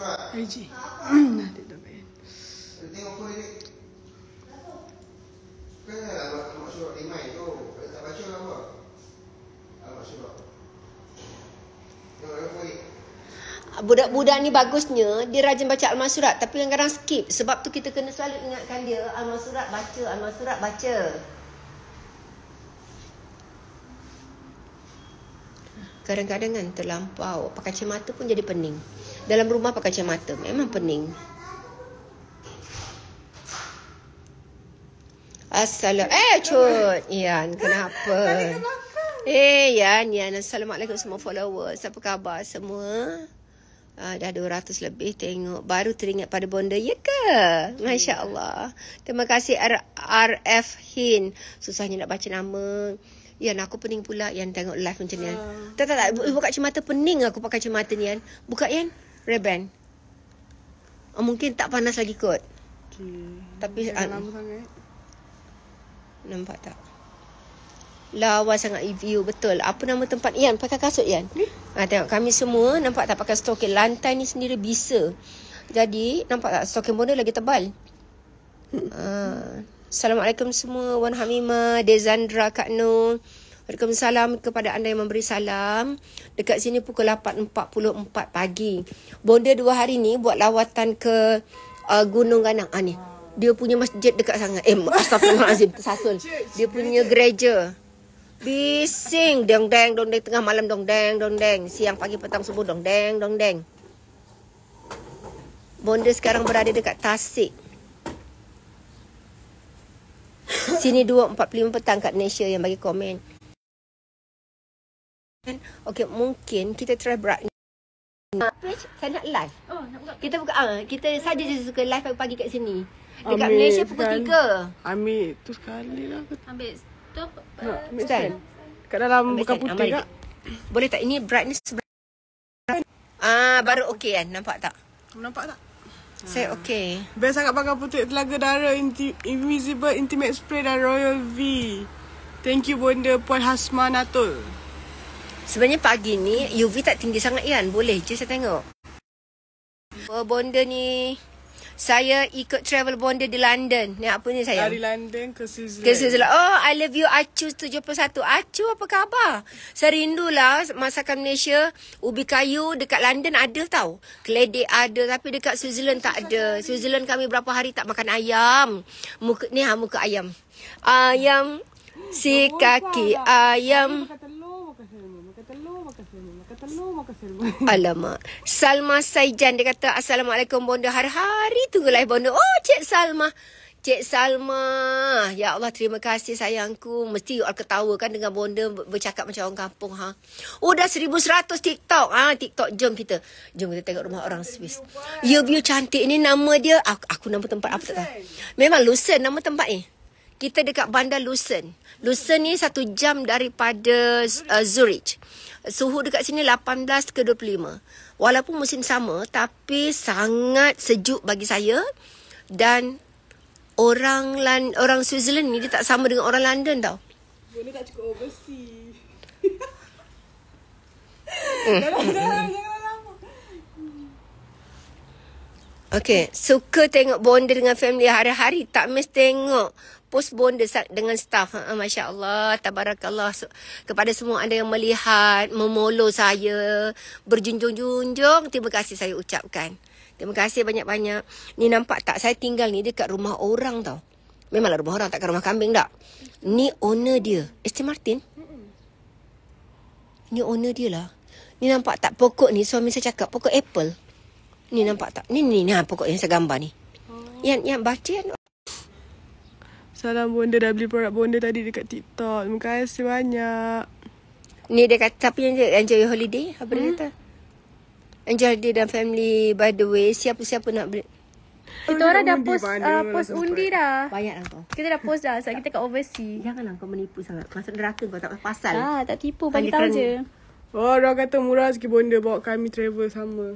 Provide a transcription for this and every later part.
Haji. Nanti tu baik. Tengok phone ni. Kan alamat surat email tu. Kalau tak baca apa? Alamat surat. Tengok phone ni. Budak-budak ni bagusnya dia rajin baca almas surat tapi kadang-kadang skip. Sebab tu kita kena selalu ingatkan dia almas surat baca, almas surat baca. Kadang-kadang kan terlampau pakai kacamata pun jadi pening. Dalam rumah pakai kacamata memang pening. Cut. Yan, kenapa? Yan. Assalamualaikum semua followers. Apa khabar semua? Dah 200 lebih tengok. Baru teringat pada bonda. Ya ke? Masya Allah. Terima kasih RF Hin. Susahnya nak baca nama. Yan, aku pening pula Yan tengok live macam ni. Tak. Buka kacamata pening aku pakai kacamata ni Yan. Buka Yan. Ray-Ban. Mungkin tak panas lagi kot. Okay. Tapi lama sangat. Nampak tak? Lawa sangat review. Betul. Apa nama tempat Yan? Pakai kasut Yan. Tengok kami semua. Nampak tak pakai stokin. Lantai ni sendiri bisa. Jadi nampak tak stokin bonda lagi tebal. Assalamualaikum semua. Wan Hamimah, Dezandra, Kak Nur. Waalaikumsalam kepada anda yang memberi salam. Dekat sini pukul 8.44 pagi. Bonda 2 hari ni buat lawatan ke Gunung Ganang. Ni. Dia punya masjid dekat sangat. Astagfirullahalazim, tersasul. Dia punya gereja. Bising dong-deng tengah malam dong-deng. Siang pagi petang subuh dong-deng. Bonda sekarang berada dekat Tasik. Sini 2.45 petang kat Malaysia yang bagi komen. Okey, mungkin kita try berat. Saya nak live. Nak buka. Kita buka. Kita saja je suka live pagi kat sini. Dekat Malaysia pukul 3. Ambil tu sekali lah. Ambil stop. Ambil stand. Kat dalam bukan putih kak. Boleh tak? Ini brightness. Baru okey kan? Nampak tak? Nampak tak? Saya okey. Best sangat pakai putih Telaga Darah Invisible Intimate Spray dan Royal V. Thank you bonda Puan Hasmanatul. Sebenarnya pagi ni UV tak tinggi sangat kan? Boleh je saya tengok. Bonda ni saya ikut travel bonda di London. Ni apa ni sayang? Dari London ke Switzerland. Ke Switzerland. Oh, I love you Acu 71. Acu apa khabar? Saya rindulah masakan Malaysia. Ubi kayu dekat London ada tau. Keledek ada tapi dekat Switzerland tak ada. Switzerland kami berapa hari tak makan ayam. Muka ayam. Ayam si kaki ayam. Alamak. Salma Saijan dia kata Assalamualaikum bonda. Hari-hari tunggu live bonda. Oh Cik Salma. Ya Allah terima kasih sayangku. Mesti you all ketawa kan dengan bonda bercakap macam orang kampung ha. Oh dah 1100 TikTok. TikTok jom kita tengok rumah orang Swiss. You view cantik ni nama dia. Aku nama tempat apa tak tahu. Memang Lucerne nama tempat ni. Kita dekat bandar Lucerne. Lucerne ni 1 jam daripada Zurich. Suhu dekat sini 18 ke 25. Walaupun musim sama tapi sangat sejuk bagi saya. Dan orang Switzerland ni dia tak sama dengan orang London tau. Boleh tak cukup overseas. Jangan lama. Okay, suka tengok bonda dengan family hari-hari. Tak mesti tengok post bonda dengan staff. Masya Allah, tabarakallah. Kepada semua anda yang melihat, memolo saya, berjunjung-junjung, terima kasih saya ucapkan. Terima kasih banyak-banyak. Ni nampak tak, saya tinggal ni dekat rumah orang tau. Memanglah rumah orang, takkan rumah kambing tak? Ni owner dia, Aston Martin. Ni owner dia lah. Ni nampak tak pokok ni, suami saya cakap, pokok apple. Ni nampak tak? Ni pokok yang saya gambar ni. Yang baca kan. Salam bonda dah beli produk bonda tadi dekat TikTok. Terima kasih banyak. Ni dia kata, tapi yang dia enjoy holiday. Apa dia kata? Enjoy holiday dan family. By the way, siapa-siapa nak beli? Kita orang dah post undi dah. Banyak lah kau. Kita dah post dah sebab kita kat overseas. Janganlah kau menipu sangat. Masuk neraka kau tak pasal. Tak tipu, bagi tahu je. Oh, orang kata murah sikit bonda bawa kami travel sama.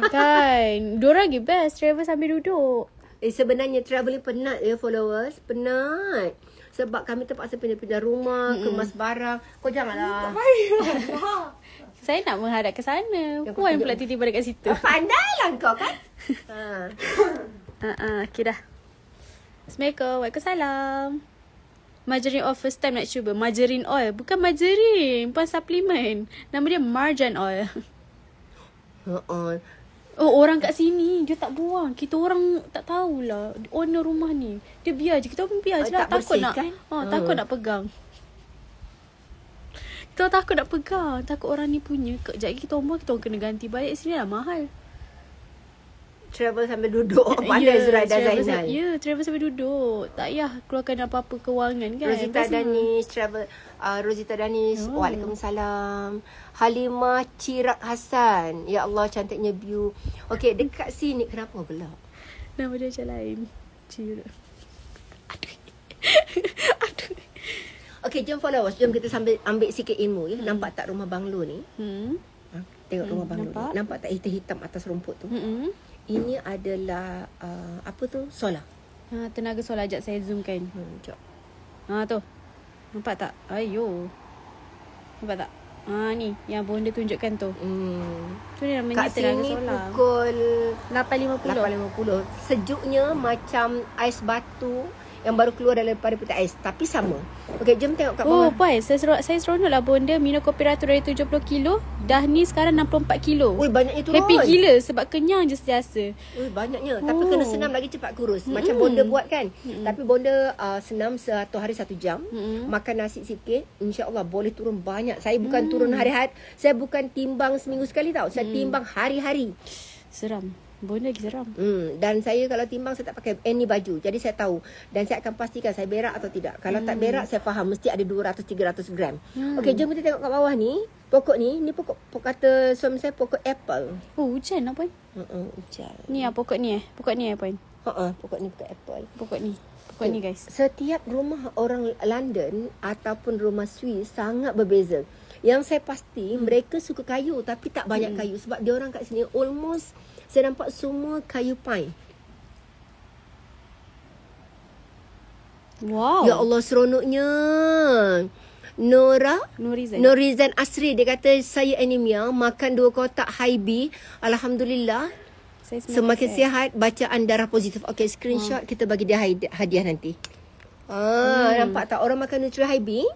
Kan, diorang lagi best travel sambil duduk. Sebenarnya travelling penat ya followers. Penat. Sebab kami terpaksa pindah-pindah rumah, kemas barang. Kau janganlah. Saya nak menghadap ke sana. Yang Puan kau pula tiba-tiba dekat situ. Pandailah kau kan. Okay dah. Assalamualaikum. Waalaikumsalam. Margarine oil first time nak cuba. Margarine oil. Bukan margarine. Puan suplemen. Nama dia marjan oil. Oh, orang kat sini dia tak buang. Kita orang tak tahulah. Owner rumah ni. Dia biar je. Kita pun biar je lah. Tak Takut nak. bersihkan? Takut nak pegang. Kita takut nak pegang. Takut orang ni punya. Sekejap lagi kita orang kena ganti balik. Sini lah mahal. Travel sambil duduk. Pandai Zuraida Zainal. Ya, travel sambil duduk. Tak payah keluarkan apa-apa kewangan kan. Rosita Danis travel. Rosita Danis. Waalaikumsalam. Halimah Cirak Hassan. Ya Allah, cantiknya view. Okey, dekat sini kenapa gelap? Nama dia macam lain. Cira. Aduh. Okey, jom followers. Jom kita sambil ambil sikit ilmu ya. Nampak tak rumah banglo ni? Tengok rumah banglo nampak. ni. Nampak tak hitam-hitam atas rumput tu? Ini adalah apa tu? Solar. Tenaga solar. Sekejap saya zoomkan. Sekejap. Tu. Nampak tak? Ayo. Nampak tak? Ni yang bonda tunjukkan tu. Tu ni namanya Kat tenaga sini solar. pukul 8.50. 8.50. Sejuknya macam ais batu yang baru keluar daripada peti ais. Tapi sama. Okey, jom tengok kat bawah. Puan, saya seronok lah bonda minum kopi ratu dari 70 kilo. Dah ni sekarang 64 kilo. Ui, banyaknya turun. Happy gila sebab kenyang je sentiasa. Ui, banyaknya. Tapi kena senam lagi cepat kurus. Macam bonda buat kan. Tapi bonda senam 1 hari 1 jam. Makan nasi sikit. InsyaAllah boleh turun banyak. Saya bukan turun hari-hari. Saya bukan timbang seminggu sekali tau. Saya timbang hari-hari. Seram. Bonda lagi seram. Dan saya kalau timbang saya tak pakai any baju. Jadi saya tahu. Dan saya akan pastikan saya berak atau tidak. Kalau tak berak saya faham mesti ada 200-300 gram. Okey, jom kita tengok kat bawah ni. Pokok ni pokok kata suami saya pokok apple. Oh, hujan lah puan. Hujan. Ni pokok ni Pokok ni puan. Pokok ni pokok apple. Pokok ni guys. Setiap rumah orang London ataupun rumah Swiss sangat berbeza. Yang saya pasti mereka suka kayu tapi tak banyak kayu sebab dia orang kat sini almost saya nampak semua kayu pine. Wow. Ya Allah, seronoknya. Norizan Asri dia kata saya anemia, makan 2 kotak High-B. Alhamdulillah. Semakin sihat, bacaan darah positif. Okey, screenshot kita bagi dia hadiah nanti. Nampak tak orang makan Nutri High-B?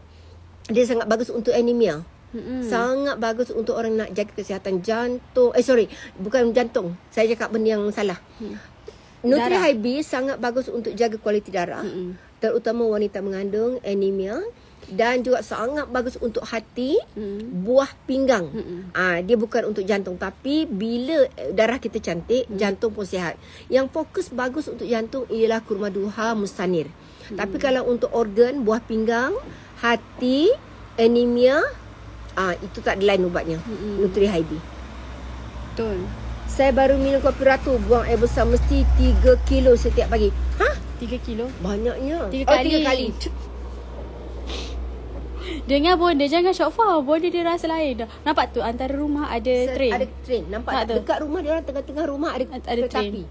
Dia sangat bagus untuk anemia. Sangat bagus untuk orang nak jaga kesihatan jantung. Bukan jantung. Saya cakap benda yang salah. Nutri High-B sangat bagus untuk jaga kualiti darah. Terutama wanita mengandung, anemia. Dan juga sangat bagus untuk hati, buah pinggang. Dia bukan untuk jantung. Tapi bila darah kita cantik, jantung pun sihat. Yang fokus bagus untuk jantung ialah kurma duha mustanir. Tapi kalau untuk organ, buah pinggang, hati, anemia, itu tak ada lain ubatnya. Nutri High-B. Betul. Saya baru minum kopi ratu, buang air besar mesti 3 kilo setiap pagi. 3 kilo? Banyaknya. 3 kali. Dengar bonda, jangan shock faham. Bonda dia rasa lain dah. Nampak tu antara rumah ada train. Ada train. Nampak tak? Dekat rumah dia orang, tengah-tengah rumah ada kereta api.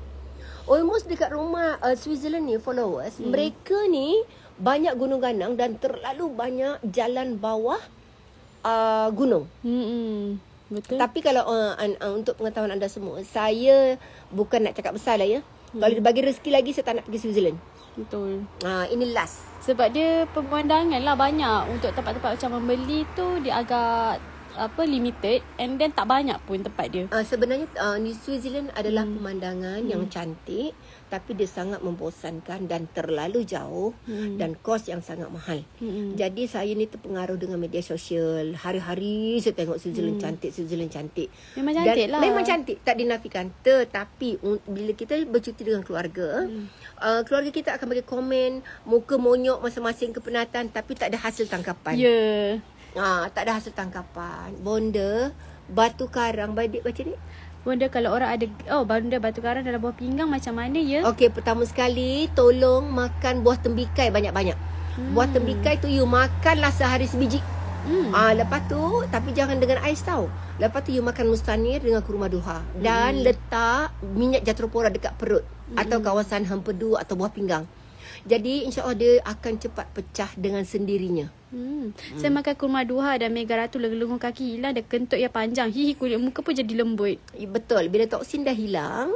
Almost dekat rumah Switzerland ni followers, mereka ni banyak gunung ganang dan terlalu banyak jalan bawah gunung. Betul. Tapi kalau untuk pengetahuan anda semua, saya bukan nak cakap besar lah ya. Kalau dia bagi rezeki lagi, saya tak nak pergi Switzerland. Betul. Ini last. Sebab dia pemandangan lah banyak. Untuk tempat-tempat macam membeli tu, dia agak limited. And then tak banyak pun tempat dia. Sebenarnya New Switzerland adalah pemandangan yang cantik. Tapi dia sangat membosankan dan terlalu jauh. Dan kos yang sangat mahal. Jadi saya ni terpengaruh dengan media sosial. Hari-hari saya tengok Switzerland cantik, Switzerland cantik. Memang cantik lah. Memang cantik, tak dinafikan. Tetapi bila kita bercuti dengan keluarga, keluarga kita akan bagi komen, muka monyok masing-masing kepenatan, tapi tak ada hasil tangkapan. Ya. Tak ada hasil tangkapan. Bonda, batu karang, baca ni. Bonda kalau orang ada bonda batu karang dalam buah pinggang macam mana ya? Okey, pertama sekali tolong makan buah tembikai banyak-banyak. Buah tembikai tu you makanlah sehari sebiji. Lepas tu tapi jangan dengan ais tau. Lepas tu you makan mustanir dengan kurma duha dan letak minyak jatropora dekat perut atau kawasan hempedu atau buah pinggang. Jadi insya-Allah dia akan cepat pecah dengan sendirinya. Saya makan kurma duha dan mega ratu lengur kaki hilang, ada kentut yang panjang. Hihi, kulit muka pun jadi lembut. Betul, bila toksin dah hilang,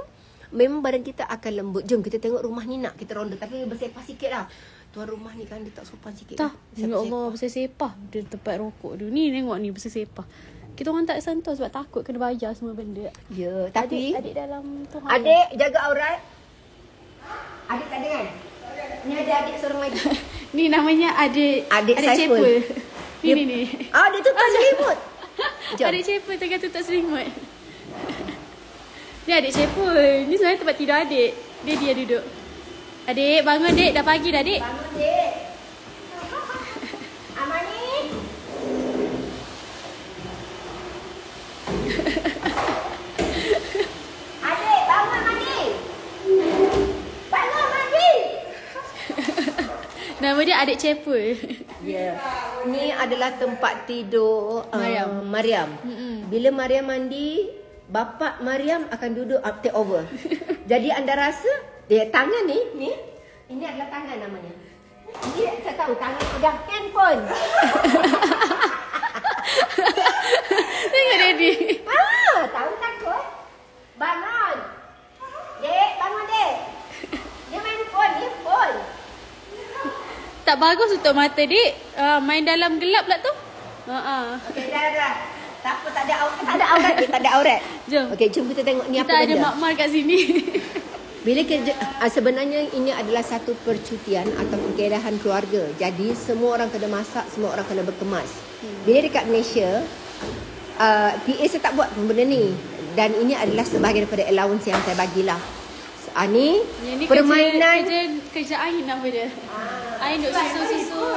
memang badan kita akan lembut. Jom kita tengok rumah ni nak kita ronda. Tapi bersepah sikit lah. Tuan rumah ni kan dia tak sopan sikit. Tak, ya Allah, bersepah. Dia tempat rokok tu. Ni tengok ni bersepah. Kita orang tak sentuh sebab takut kena bayar semua benda. Ya, tapi adik dalam tu. Adik jaga aurat. Adik tak dengar. Ni ada adik seorang lagi. Ni namanya adik Saiful. Cepul. Ni. Dia tutup selimut. Adik Cepul tengah tutup selimut. Ni adik Cepul. Ni sebenarnya tempat tidur adik. Dia duduk. Adik, bangun dek. Dah pagi dah dek. Bangun dek. Amani. Adik, bangun mandi. Bangun mandi. Nama dia adik Cepul. Ya. Ni adalah tempat tidur Mariam. Bila Mariam mandi, bapa Mariam akan duduk take over. Jadi anda rasa dia tangan ni ini adalah tangan namanya. Ini saya tahu tangan pegang handphone. Tengok Daddy. Tahu takut? Bangun. Dek, bangun dek. Dia main phone. Tak bagus untuk mata dek. Main dalam gelap pula tu. Okey, dah. Tak apa, tak ada aurat. Jom. Okey, jom kita tengok ni apa Kita ada benda. makmal kat sini. Bila kerja, sebenarnya ini adalah satu percutian atau kegiatan keluarga. Jadi semua orang kena masak, semua orang kena berkemas. Bila dekat Malaysia, PA saya tak buat benda ni. Dan ini adalah sebahagian daripada allowance yang saya bagilah. Ni permainan kerja Ain nama dia. Ain duk susu-susu.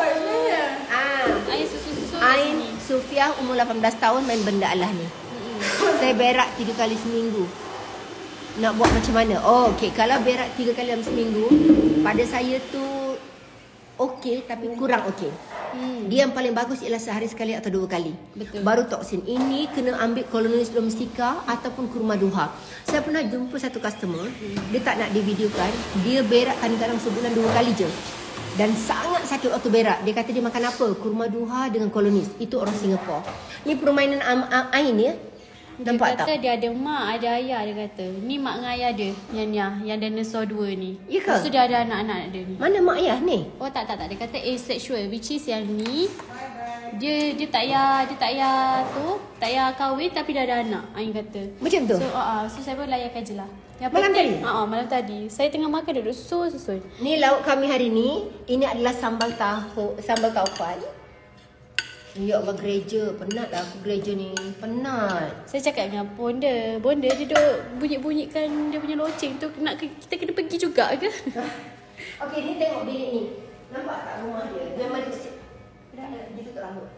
Ain susu-susu. Ain Sufiah umur 18 tahun main benda Allah ni. Saya berak 3 kali seminggu. Nak buat macam mana? Okey, kalau berak 3 kali dalam seminggu, pada saya tu okey tapi kurang okey. Dia yang paling bagus ialah sehari sekali atau 2 kali. Betul. Baru toksin. Ini kena ambil Colonilis Domestika ataupun kurma duha. Saya pernah jumpa satu customer, dia tak nak divideokan, dia berak kadang-kadang sebulan 2 kali je. Dan sangat sakit waktu berak. Dia kata dia makan apa? Kurma duha dengan Colonis. Itu orang Singapura. Ni permainan Ain ya. Nampak dia kata tak? dia ada mak, ada ayah dia kata. Ni mak dengan ayah dia yang dinosaur 2 ni. Ya ke? Lepas tu dia ada anak-anak dia ni. Mana mak ayah ni? Oh tak. Dia kata asexual, which is yang ni dia tak payah kahwin tapi dah ada anak. Ain kata. Macam tu? So saya pun layankan je lah. Yang Malam penting, tadi? malam tadi. Saya tengah makan duduk susun. Ni lauk kami hari ni. Ini adalah sambal taufan. Ya Allah, gereja. Penat lah aku gereja ni. Penat. Saya cakap dengan Bonda dia duduk bunyi-bunyikan dia punya loceng tu. Kita kena pergi juga ke? Okey, ni tengok bilik ni. Nampak tak rumah dia? Memang dia tutup rambut.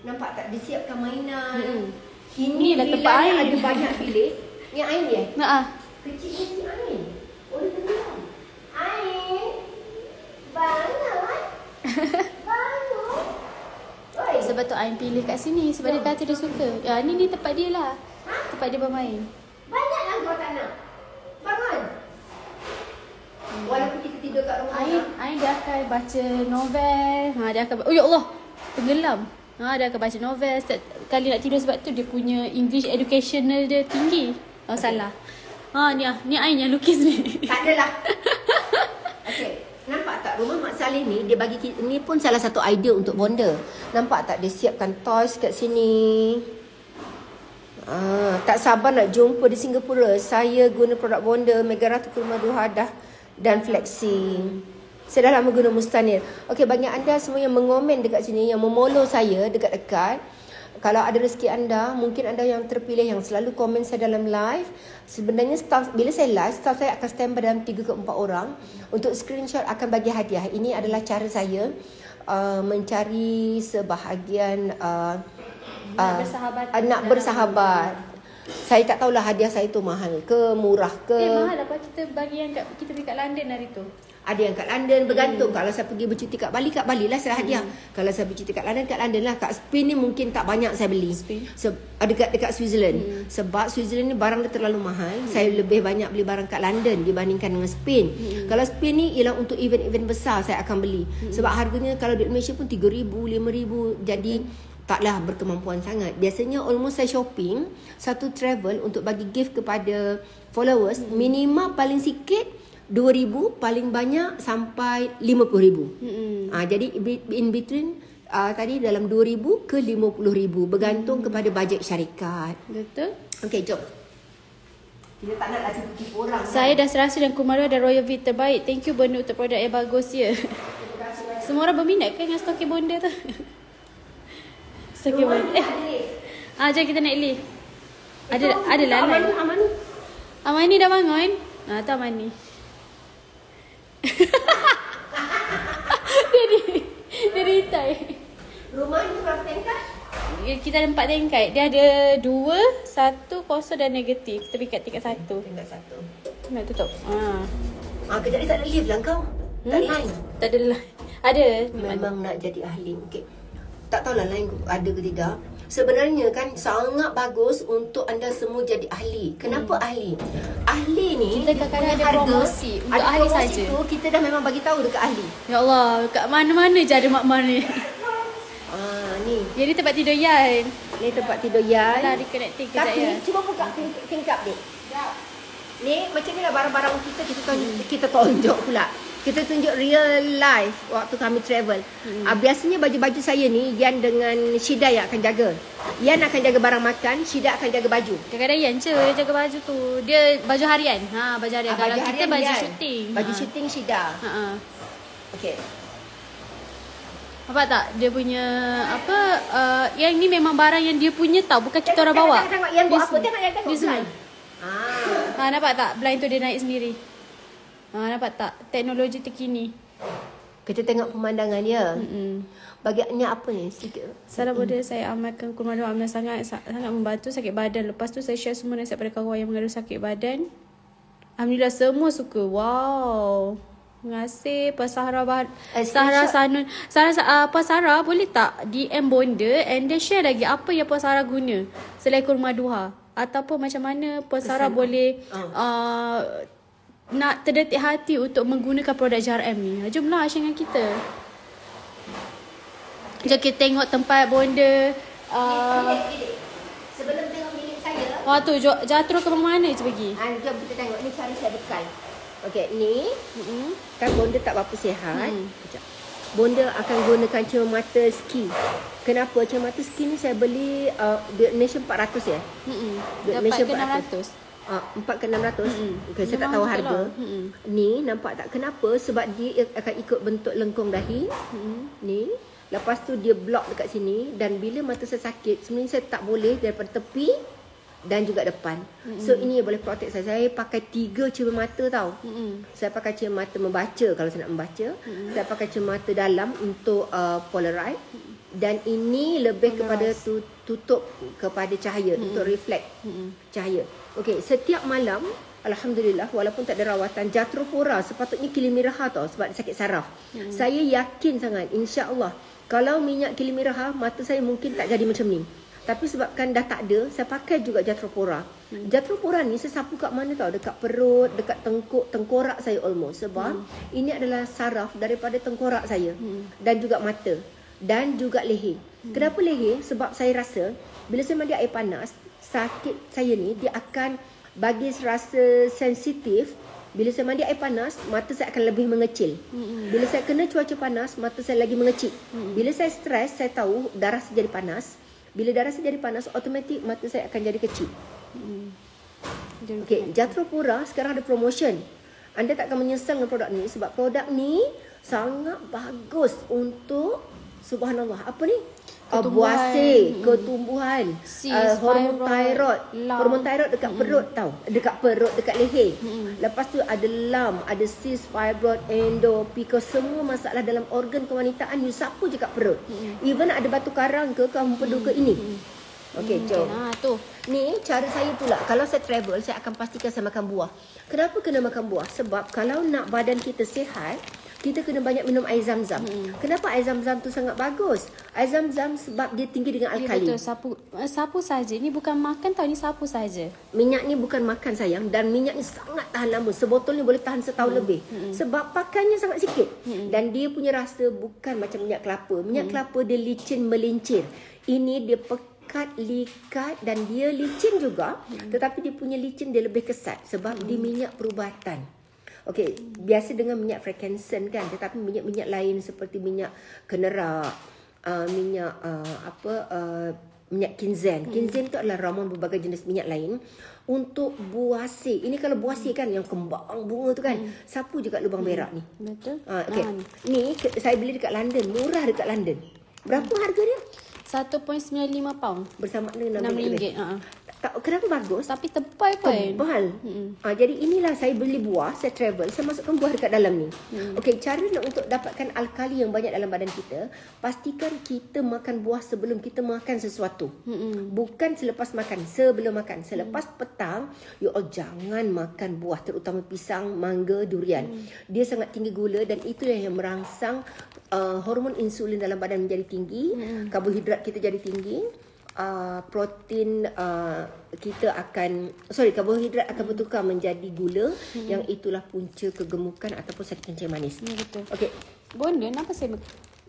Nampak tak? Dia siapkan mainan. Ini lah bilik tempat ni Ain. ada banyak bilik. Ni Ain dia? Kecilnya si Ain. Oh, dia tengok. Ain. Bangun. Oi. Sebab tu Ain pilih kat sini. Sebab dia kata dia suka. Ni tempat dia lah. Tempat dia bermain. Banyaklah kau tak nak. Bangun. Walaupun kita tidur kat rumah. Ain dia akan baca novel. Dia akan oh ya Allah, tenggelam. Dia akan baca novel. Setiap kali nak tidur sebab tu dia punya English educational dia tinggi. Salah. Ni Ain yang lukis ni. Tak adalah. Okey. Nampak tak rumah Mak Saleh ni, dia bagi kita, ni pun salah satu idea untuk Bonda. Nampak tak dia siapkan toys kat sini. Tak sabar nak jumpa di Singapura. Saya guna produk Bonda, Mega Ratu Kurma Duhadah dan Flexi. Saya dah lama guna Mustanir. Okey, bagi anda semua yang mengomen dekat sini, yang memfollow saya dekat-dekat, kalau ada rezeki anda, mungkin anda yang terpilih yang selalu komen saya dalam live. Sebenarnya staff, bila saya live, staff saya akan standby dalam 3 ke 4 orang. Untuk screenshot akan bagi hadiah. Ini adalah cara saya mencari sebahagian nak bersahabat. Saya tak tahulah hadiah saya tu mahal ke murah ke. Mahal apa kita bagi yang kita pergi kat London hari tu. Ada yang kat London, bergantung. Kalau saya pergi bercuti kat Bali lah saya hadiah. Kalau saya bercuti kat London lah. Kat Spain ni mungkin tak banyak saya beli. Dekat Switzerland. Sebab Switzerland ni barang dia terlalu mahal. Saya lebih banyak beli barang kat London dibandingkan dengan Spain. Kalau Spain ni ialah untuk event-event besar saya akan beli. Sebab harganya kalau di Malaysia pun 3,000, 5,000. Jadi taklah berkemampuan sangat. Biasanya almost saya shopping satu travel untuk bagi gift kepada followers, minimal paling sikit 2,000, paling banyak sampai 50,000. Jadi in between tadi dalam 2,000 ke 50,000 bergantung kepada bajet syarikat. Betul. Okey, jom. Kita tak nak tipu orang. Saya dah serasa dan Kumara dan Royal V terbaik. Thank you Bonda untuk produk yang bagus ya. Semua orang berminat kan dengan stokin Bonda tu? Stokin Bonda. Jom kita naik lift. Ada lah. Amani dah bangun. Tu Amani. Dia ritai. Rumah ni berapa tingkat? Kita ada 4 tingkat. Dia ada 2, 1, kosong dan negatif. Kita pergi kat tingkat 1. Tingkat 1. Nak tutup. Kejap ni tak ada lift lah kau. Tak line. Tak ada lah. Ada. Memang nak jadi ahli. Okey. Tak tahulah line ada ke tidak. Sebenarnya kan sangat bagus untuk anda semua jadi ahli. Kenapa ahli? Ahli ni kita kadang-kadang ada promosi untuk ahli saja. Tu kita dah memang bagi tahu dekat ahli. Ya Allah, kat mana-mana je ada mak-mak ni. Ni. Jadi tempat tidur Yan. Ni tempat tidur Yan. Dah reconnecting kejap ya. Cuba buka tingkap ni. Ni macam ni lah barang-barang kita tunjuk pula. Kita tunjuk real life waktu kami travel. Biasanya baju-baju saya ni Yan dengan Syida yang akan jaga. Yan akan jaga barang makan, Syida akan jaga baju. Kadang-kadang Yan je dia jaga baju tu. Dia baju harian. Baju harian. Kalau baju kita harian baju Yan. syuting. Baju syuting Syida. Okey. Nampak tak? Dia punya yang ni memang barang yang dia punya tau. Bukan kita orang bawa. Tengok Yan buat apa? Tengok blind. Nampak tak? Blind tu dia naik sendiri. Nampak tak? Teknologi terkini. Kita tengok pemandangan dia. Bagiannya apa ni? Sikit. Salah Bonda, saya amalkan kurma doa amal sangat membantu sakit badan. Lepas tu saya share semua nasihat pada kawan yang mengadu sakit badan. Alhamdulillah semua suka. Wow. Terima kasih Pasara Sarah Sanun. Pasara boleh tak DM Bonda and then share lagi apa yang Pasara guna selain kurma duha, ataupun macam mana Pasara boleh nak terdetik hati untuk menggunakan produk JRM ni. Jomlah share dengan kita. Jom kita tengok tempat Bonda. Sebelum tengok milik saya. Wah tu Jatro ke mana je pergi? Jom kita tengok ni cara saya bekal. Okey, ni kan Bonda tak berapa sihat. Kejap. Bonda akan gunakan cermata ski. Kenapa? Cermata ski ni saya beli di Malaysia 400 ya? Dapat ke 600? 4 ke 600. Okay, saya tak tahu harga. Ni nampak tak kenapa? Sebab dia akan ikut bentuk lengkung dahi. Ni. Lepas tu dia block dekat sini. Dan bila mata saya sakit, sebenarnya saya tak boleh daripada tepi dan juga depan. So ini boleh protect saya. Saya pakai 3 cermata tau. Saya pakai cermata membaca kalau saya nak membaca. Saya pakai cermata dalam untuk Polaroid. Dan ini lebih kepada tutup kepada cahaya, untuk reflect cahaya. Okey, setiap malam alhamdulillah walaupun tak ada rawatan, Jatropora sepatutnya kilimiraha tau sebab dia sakit saraf. Saya yakin sangat insya-Allah kalau minyak kilimiraha mata saya mungkin tak jadi macam ni. Tapi sebabkan dah tak ada, saya pakai juga Jatropora. Jatropora ni saya sapu kat mana tau? Dekat perut, dekat tengkorak saya almost. Sebab ini adalah saraf daripada tengkorak saya. Dan juga mata. Dan juga leher. Kenapa leher? Sebab saya rasa bila saya mandi air panas, sakit saya ni dia akan bagi rasa sensitif. Bila saya mandi air panas, mata saya akan lebih mengecil. Bila saya kena cuaca panas, mata saya lagi mengecil. Bila saya stres, saya tahu darah saya jadi panas. Bila darah saya jadi panas, automatik mata saya akan jadi kecil. Okey, Jatropora sekarang ada promotion. Anda tak akan menyesal dengan produk ni sebab produk ni sangat bagus untuk subhanallah. Apa ni? Ketumbuhan, hormon thyroid. Hormon thyroid dekat perut tau. Dekat perut, dekat leher. Lepas tu ada lump, ada cyst, fibroid, endo, PCOS, semua masalah dalam organ kewanitaan you sapu je kat perut. Even ada batu karang ke, kamu empedu ke ini. Okey, jom. Tu. Ni cara saya pula. Kalau saya travel, saya akan pastikan saya makan buah. Kenapa kena makan buah? Sebab kalau nak badan kita sihat, kita kena banyak minum air zam-zam. Kenapa air zam-zam tu sangat bagus? Air zam-zam sebab dia tinggi dengan Ya, alkali. betul. Sapu saja. Ni bukan makan tau, ni sapu saja. Minyak ni bukan makan sayang, dan minyak ni sangat tahan lama. Sebotol ni boleh tahan setahun lebih. Sebab pakannya sangat sikit. Dan dia punya rasa bukan macam minyak kelapa. Minyak kelapa dia licin melincir. Ini dia pekat, likat dan dia licin juga. Tetapi dia punya licin dia lebih kesat sebab dia minyak perubatan. Okey, biasa dengan minyak frankincense kan, tetapi minyak-minyak lain seperti minyak kenerak, minyak kinzen. Kinzen tu adalah ramuan berbagai jenis minyak lain untuk buasi. Ini kalau buasi kan yang kembang bunga tu kan, sapu juga lubang berak ni. Betul. Okey. Ni saya beli dekat London, murah dekat London. Berapa harga dia? 1.95 pound. Bersama dengan RM6. Tak, kenapa bagus? Tapi tebal pun. Tebal. Jadi inilah saya beli buah, saya travel, saya masukkan buah dekat dalam ni. Okey, cara nak untuk dapatkan alkali yang banyak dalam badan kita, pastikan kita makan buah sebelum kita makan sesuatu. Bukan selepas makan, sebelum makan. Selepas petang, you all jangan makan buah, terutama pisang, mangga, durian. Dia sangat tinggi gula dan itu yang merangsang hormon insulin dalam badan menjadi tinggi, karbohidrat kita jadi tinggi. Protein kita akan karbohidrat akan bertukar menjadi gula yang itulah punca kegemukan ataupun sakit kencing manis. Ya, betul. Okey. Bonda,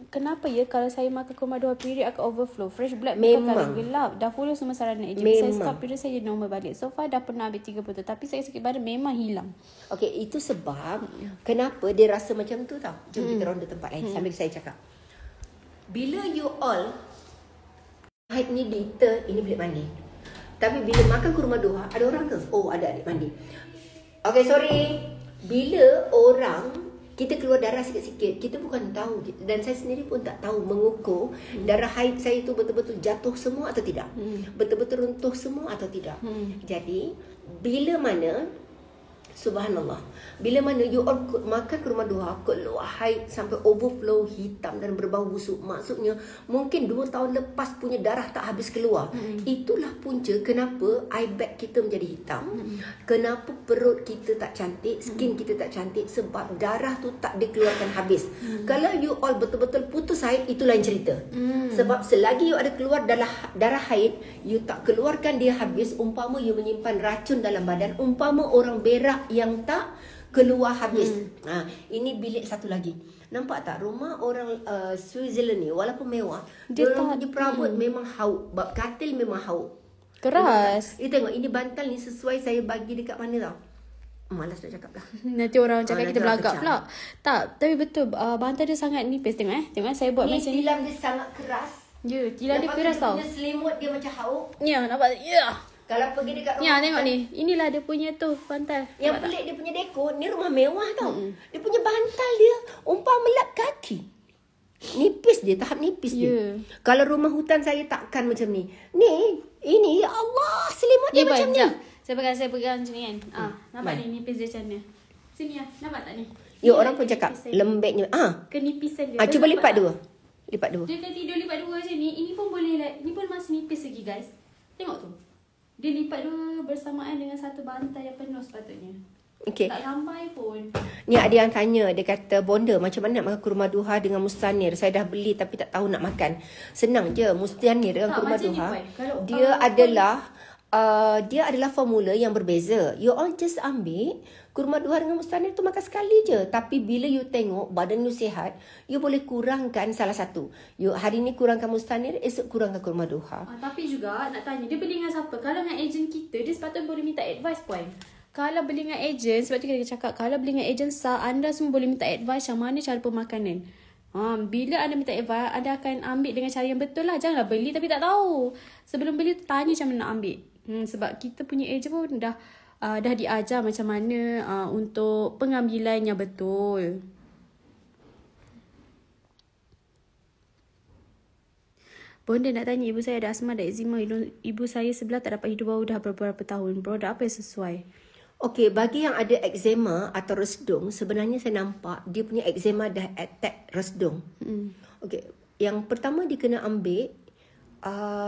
kenapa ya kalau saya makan kurma 2 period akan overflow? Fresh blood Memang. bukan gelap. Dah follow semua saranan ejen. Saya stop period saya nnormal balik. So far dah pernah ambil 3 botol tapi sakit badan memang hilang. Okey, itu sebab kenapa dia rasa macam tu tau. Jom kita ronda tempat lain sambil saya cakap. Bila you all haid ni liter, ini bilik mandi. Tapi bila makan kurma duha, ada orang ke? Oh, ada adik mandi. Okay, sorry. Bila orang, kita keluar darah sikit-sikit, kita bukan tahu. Dan saya sendiri pun tak tahu mengukur darah haid saya itu betul-betul jatuh semua atau tidak. Betul-betul runtuh semua atau tidak. Jadi, bila mana, subhanallah, bila mana you all makan kurma duha, keluar haid sampai overflow hitam dan berbau busuk, maksudnya mungkin 2 tahun lepas punya darah tak habis keluar. Itulah punca kenapa eye bag kita menjadi hitam, kenapa perut kita tak cantik, skin kita tak cantik, sebab darah tu tak dikeluarkan habis. Kalau you all betul-betul putus haid, itu lain cerita. Sebab selagi you ada keluar darah haid, you tak keluarkan dia habis, umpama you menyimpan racun dalam badan, umpama orang berak yang tak keluar habis. Ini bilik satu lagi. Nampak tak rumah orang Switzerland ni walaupun mewah, dia orang punya perabot memang hauk, katil memang hauk. Keras. Tengok ini bantal ni sesuai saya bagi dekat mana tau. Malas nak cakap dah. Nanti orang cakap kita nanti orang belagak kecam. pula. Tak, tapi betul bantal dia sangat nipis. Tengok tengok saya buat Ni macam ni. tilam dia sangat keras. Ya, tilam dia Lepas tu keras tau. Dia punya selimut dia macam hauk. Ya, nampak? Ya. Kalau pergi dekat rumah Ya, tengok ni. Inilah dia punya tu bantal. yang Nampak tak? pelik dia punya dekor, ni rumah mewah tau. Dia punya bantal dia umpama lap kaki. Nipis dia, tahap nipis dia. Ya. Kalau rumah hutan saya takkan macam ni. Ini ya Allah, selimut dia Ya, macam boy, ni. sekejap. Saya pegang macam ni kan. Nampak Mana? ni nipis dia macam ni. Sini lah. Nampak tak ni? Ya, Ni orang lah pun cakap kenipisan dia. lembeknya. Kenipisan dia. Cuba Nampak lipat tak? dua. Lipat dua. Dia dah tidur lipat dua macam ni. Ini pun boleh ni pun masih nipis lagi guys. Tengok tu. Dia lipat dua bersamaan dengan satu bantal yang penuh sepatutnya. Okey. Tak lambai pun. Ni ada yang tanya, dia kata, Bonda macam mana nak makan kurma duha dengan mustanir? Saya dah beli tapi tak tahu nak makan. Senang je, mustanir dengan Tak, kurma macam ni, duha. Puan. Kalau, Dia adalah formula yang berbeza. You all just ambil kurma duha dengan mustanir tu makan sekali je. Tapi bila you tengok badan you sihat, you boleh kurangkan salah satu. You hari ni kurangkan mustanir, esok kurangkan kurma duha. Tapi juga nak tanya, dia beli dengan siapa? Kalau dengan ejen kita, dia sepatutnya boleh minta advice Puan. Kalau beli dengan ejen, sebab tu kita cakap, kalau beli dengan ejen sah, anda semua boleh minta advice macam mana cara pemakanan. Bila anda minta advice, anda akan ambil dengan cara yang betul lah. Janganlah beli tapi tak tahu. Sebelum beli, tanya macam mana nak ambil. Sebab kita punya ejen pun dah diajar macam mana untuk pengambilan yang betul. Bonda nak tanya, ibu saya ada asma dan eczema. Ibu saya sebelah tak dapat hidup bau dah beberapa tahun. Produk apa yang sesuai? Okey, bagi yang ada eczema atau resdung, sebenarnya saya nampak dia punya eczema dah attack resdung. Okey, yang pertama dia kena ambil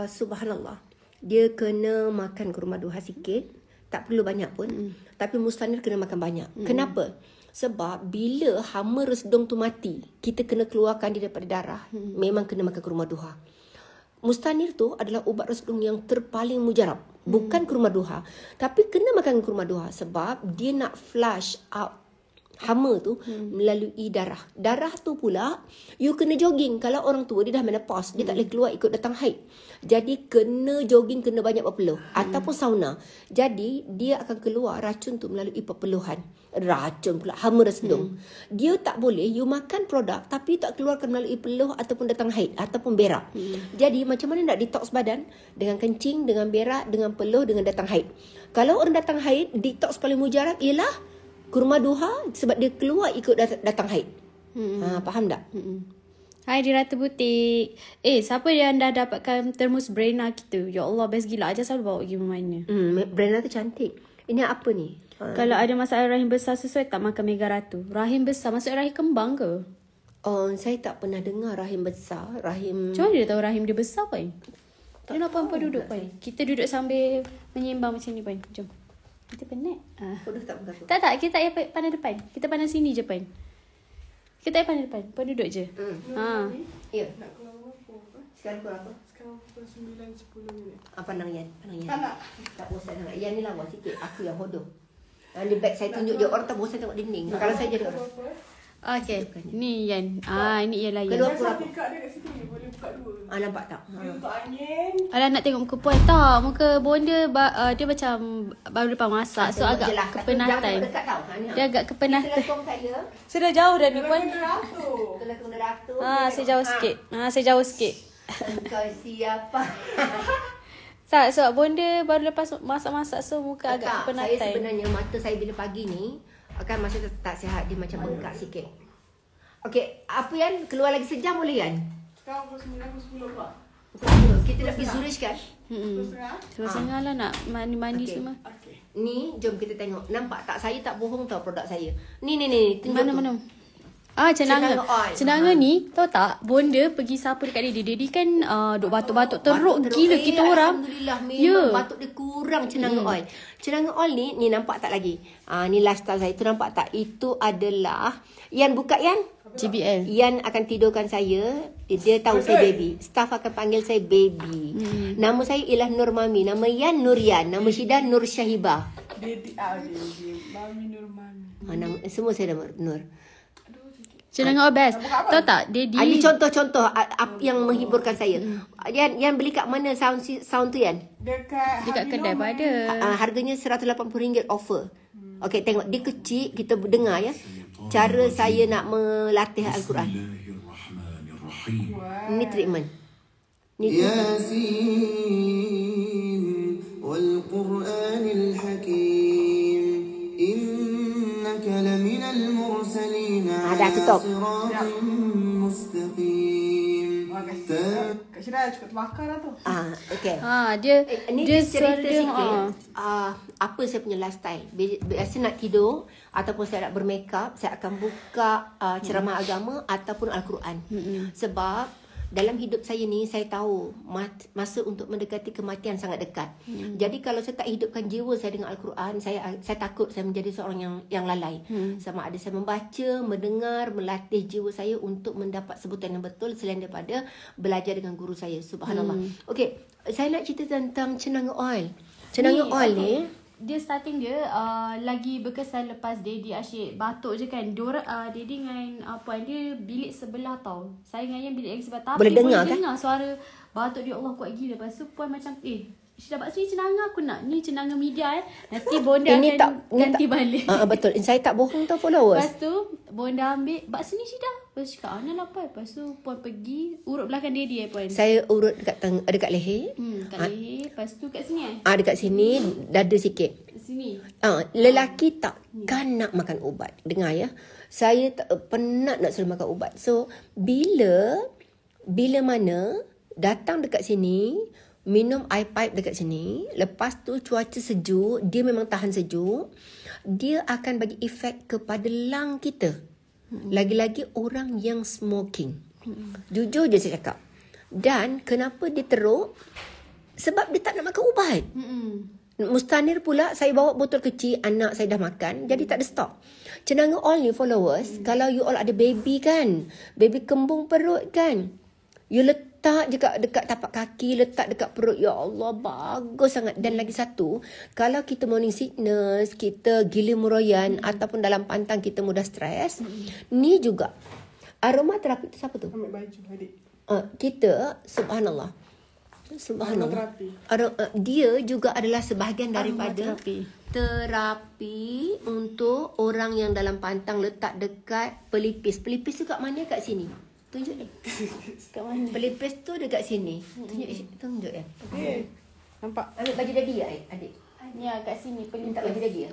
subhanallah. dia kena makan kurma duha sikit. Tak perlu banyak pun. Tapi Mustanir kena makan banyak. Kenapa? Sebab bila hama resdung tu mati, kita kena keluarkan dia daripada darah. Memang kena makan kurma duha. Mustanir tu adalah ubat resdung yang terpaling mujarab. Bukan kurma duha. Tapi kena makan kurma duha sebab dia nak flush out hama tu melalui darah. Darah tu pula you kena jogging. Kalau orang tua dia dah menopause, dia tak boleh keluar ikut datang haid. Jadi kena jogging, kena banyak berpeluh ataupun sauna. Jadi dia akan keluar racun tu melalui perpeluhan. Racun pula, hama resdung. Dia tak boleh you makan produk tapi tak keluarkan melalui peluh ataupun datang haid ataupun berak. Jadi macam mana nak detox badan? Dengan kencing, dengan berak, dengan peluh, dengan datang haid. Kalau orang datang haid, detox paling mujarab ialah kurma duha sebab dia keluar ikut datang haid. Faham tak? Hai di Ratu Butik. Siapa yang dah dapatkan termos Brena kita? Ya Allah, best gila. Aja selalu bawa pergi mana. Brena tu cantik. Ini apa ni? Kalau ada masalah rahim besar, sesuai tak makan Mega Ratu? Rahim besar, maksud rahim kembang ke? Saya tak pernah dengar rahim besar. Rahim... Macam mana dia tahu rahim dia besar, Puan? Dia nak puan duduk, Puan. Kita duduk sambil menyembang macam ni, Puan. Jom. Kita penat. Bodoh tak berapa. Tak. Kita tak payah pandang depan. Kita pandang sini je, Puan. Kita tak payah pandang depan. Puan duduk je. Ya. Nak keluar berapa? Sekarang pukul apa? Sekarang pukul 9.10 minit. Pandang Yan. Tak nak. Tak bosan sangat. Yan ni lawa sikit. Aku yang hodoh. Di back saya tunjuk dia. Orang tak bosan tengok dinding. Kalau saya jadi orang. Okay. Ni Yan. Ni ialah Yan. Kedua Saya pula apa? tingkat dia kat situ. Boleh buka dua. Nampak tak? Dia untuk angin. Alah, nak tengok muka Puan. Tak. Muka bonda dia macam baru lepas masak. So agak kepenatan. Dekat tau. Dia agak kepenatan. Telefon saya. Saya dah jauh dah ni, Puan. Telefon Ratu. Saya jauh sikit. Saya jauh sikit. Kau siapa? Sebab bonda baru lepas masak-masak, so muka agak Tak, kepenatan. saya sebenarnya mata saya bila pagi ni akan masa tak sihat, dia macam bengkak sikit. Okey, apa Yan? Keluar lagi sejam boleh Yan? Sekarang pukul 9.10 Pak. Kita nak pergi Zurich kan? Setengah lah nak mandi Okey. semua. Okey. Ni, jom kita tengok. Nampak tak? Saya tak bohong tau produk saya. Ni. Tunjuk tu. Mana? Cenanga. Cenanga oil. Cenanga ni, tahu tak? Bonda pergi sapu dekat dia. Dia kan duk batuk-batuk teruk gila kita orang. Alhamdulillah, memang batuk dia kurang cenanga oil. Cenanga oil ni nampak tak lagi? Ni lifestyle saya. Tu nampak tak? Itu adalah... Yan buka Yan. JBL. Yan akan tidurkan saya. Dia tahu saya baby. Staff akan panggil saya baby. Nama saya ialah Nur Mami. Nama Yan Nur Yan. Nama Syida Nur Syahibah. Dedi. Mami Nur Mami. Nama, semua saya nama Nur. Cenanga best. Tahu tak? Dia Ini contoh-contoh yang menghiburkan saya. Yan beli kat mana sound tu Yan? Dekat kedai pun ada. Harganya RM180 offer. Okey, tengok dia kecil, kita dengar ya. Cara saya nak melatih Al-Quran. Ini treatment. Ni Yasin wal Qur'anil Hakim innaka laminal mursalin dah tutup. siratin mustaqim. Kak Syirah cukup terbakar lah tu. okey. Ni dia cerita suara dia, sikit. Apa saya punya lifestyle. Biasa nak tidur ataupun saya nak bermakeup, saya akan buka ceramah agama ataupun Al-Quran. Sebab dalam hidup saya ni, saya tahu masa untuk mendekati kematian sangat dekat. Jadi kalau saya tak hidupkan jiwa saya dengan Al-Quran, saya takut saya menjadi seorang yang lalai. Sama ada saya membaca, mendengar, melatih jiwa saya untuk mendapat sebutan yang betul selain daripada belajar dengan guru saya. Subhanallah. Okey, saya nak cerita tentang cenanga oil. Cenanga oil ni, dia starting dia lagi berkesan lepas Daddy asyik batuk je kan. Daddy dengan Puan dia bilik sebelah tau. Saya dengan Yan bilik lagi sebelah. Tapi Boleh dengar kan? dengar suara batuk dia. Allah kuat gila. Lepas tu Puan macam Syida bak sini cenanga aku nak. Ni cenanga media Nanti Bonda ini akan ganti tak, balik. betul. Saya tak bohong tau followers. Lepas tu Bonda ambil bak sini Syida. Lepas tu cakap Ana lapar. Lepas tu Puan pergi urut belakang Daddy Puan. Saya urut dekat leher. Kat leher. Lepas tu kat sini Dekat sini, dada sikit. Sini. Lelaki takkan nak makan ubat. Dengar ya. Saya tak penat nak suruh makan ubat. So, bila mana datang dekat sini, minum air pipe dekat sini, lepas tu cuaca sejuk, dia memang tahan sejuk, dia akan bagi efek kepada lung kita. Lagi-lagi orang yang smoking. Jujur je saya cakap. Dan kenapa dia teruk? Sebab dia tak nak makan ubat. Mustanir pula, saya bawa botol kecil, anak saya dah makan, jadi tak ada stok. Cenanga all ni followers, kalau you all ada baby kan, baby kembung perut kan, you letak je dekat tapak kaki, letak dekat perut. Ya Allah, bagus sangat. Dan lagi satu, kalau kita morning sickness, kita gila muroyan ataupun dalam pantang kita mudah stres, ni juga. Aromaterapi tu siapa tu? Ambil baju adik. Kita, subhanallah. Dia juga adalah sebahagian daripada terapi untuk orang yang dalam pantang, letak dekat pelipis. Pelipis tu kat mana? Kat sini. Tunjuk dia. Kat mana? Pelipis tu dekat sini. Tunjuk dia. Okay. Nampak? Ambil baju daddy ya, adik? Ya, kat sini Minta pelipis. baju daddy ya?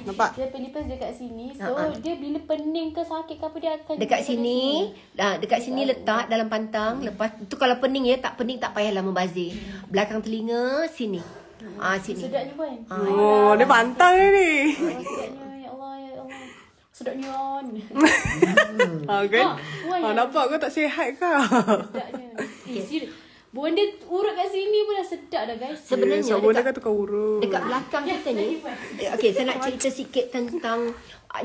Nampak? Dia pelipis dekat sini. So, dia bila pening ke sakit ke apa, dia akan Dekat sini. Dekat sini letak dalam pantang. Lepas tu kalau pening ya, tak pening tak payahlah membazir. Belakang telinga, sini. Sini. Sedapnya pun. Oh, dia pantang ni. Sedapnya, ya Allah, ya Allah. Sedapnya on. Kan? Nampak kau tak sihat kau. Sedapnya. Serius. Bonda urut kat sini pun dah sedap dah guys. Sebenarnya Bonda kan tukar urut. dekat belakang kita ni. Okey, saya nak cerita sikit tentang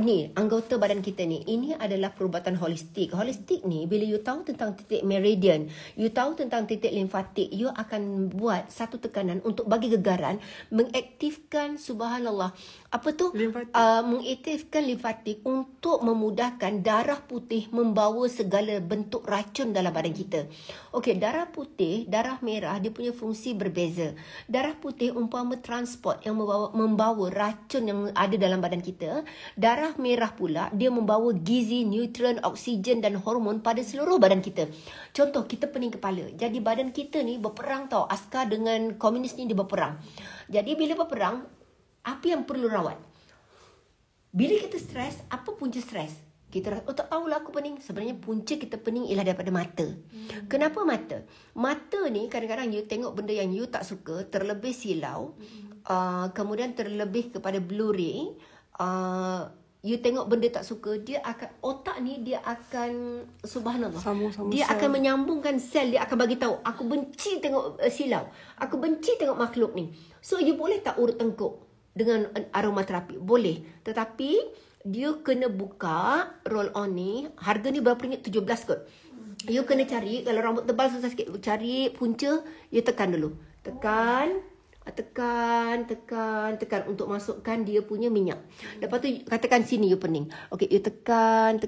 ni, anggota badan kita ni. Ini adalah perubatan holistik. Holistik ni, bila you tahu tentang titik meridian, you tahu tentang titik limfatik, you akan buat satu tekanan untuk bagi gegaran, mengaktifkan, subhanallah, apa tu? Mengaktifkan limfatik untuk memudahkan darah putih membawa segala bentuk racun dalam badan kita. Okey, darah putih, darah merah, dia punya fungsi berbeza. Darah putih umpama transport yang membawa racun yang ada dalam badan kita. Darah merah pula, dia membawa gizi, nutrien, oksigen dan hormon pada seluruh badan kita. Contoh, kita pening kepala. Jadi badan kita ni berperang tau. Askar dengan komunis ni dia berperang. Jadi bila berperang, apa yang perlu rawat? Bila kita stres, apa punca stres? Kita rasa, tak tahulah aku pening. Sebenarnya punca kita pening ialah daripada mata. Kenapa mata? Mata ni kadang-kadang you tengok benda yang you tak suka, terlebih silau, kemudian terlebih kepada blurry, you tengok benda tak suka, dia akan, otak ni dia akan, subhanallah, dia akan menyambungkan sel, dia akan bagi tahu, aku benci tengok silau, aku benci tengok makhluk ni. So you boleh tak urut tengkuk dengan aromaterapi? Boleh. Tetapi dia kena buka roll on ni, harga ni berapa ringgit? 17 kot. You kena cari, kalau rambut tebal susah sikit, cari punca, you tekan dulu. Tekan untuk masukkan dia punya minyak. Lepas tu katakan sini you pening. Okey, you tekan.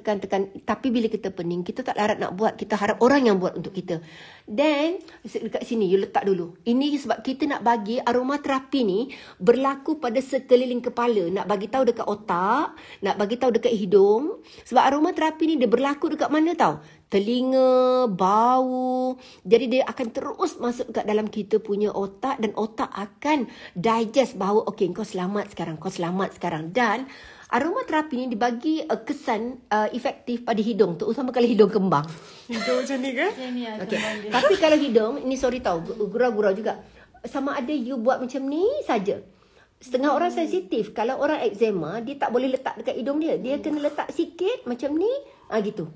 Tapi bila kita pening, kita tak larat nak buat. Kita harap orang yang buat untuk kita. Then dekat sini you letak dulu. Ini sebab kita nak bagi aromaterapi ni berlaku pada sekeliling kepala. Nak bagi tahu dekat otak, nak bagi tahu dekat hidung. Sebab aromaterapi ni dia berlaku dekat mana tahu? Telinga, bau. Jadi dia akan terus masuk ke dalam kita punya otak, dan otak akan digest bahawa okey, kau selamat sekarang. Dan aromaterapi ni dibagi kesan efektif pada hidung, terutama kalau hidung kembang. Hidung macam ni ke? Okay. Tapi kalau hidung, ini sorry tahu, gurau-gurau juga. Sama ada you buat macam ni saja. Setengah orang sensitif. Kalau orang eczema, dia tak boleh letak dekat hidung dia. Dia kena letak sikit macam ni, gitu.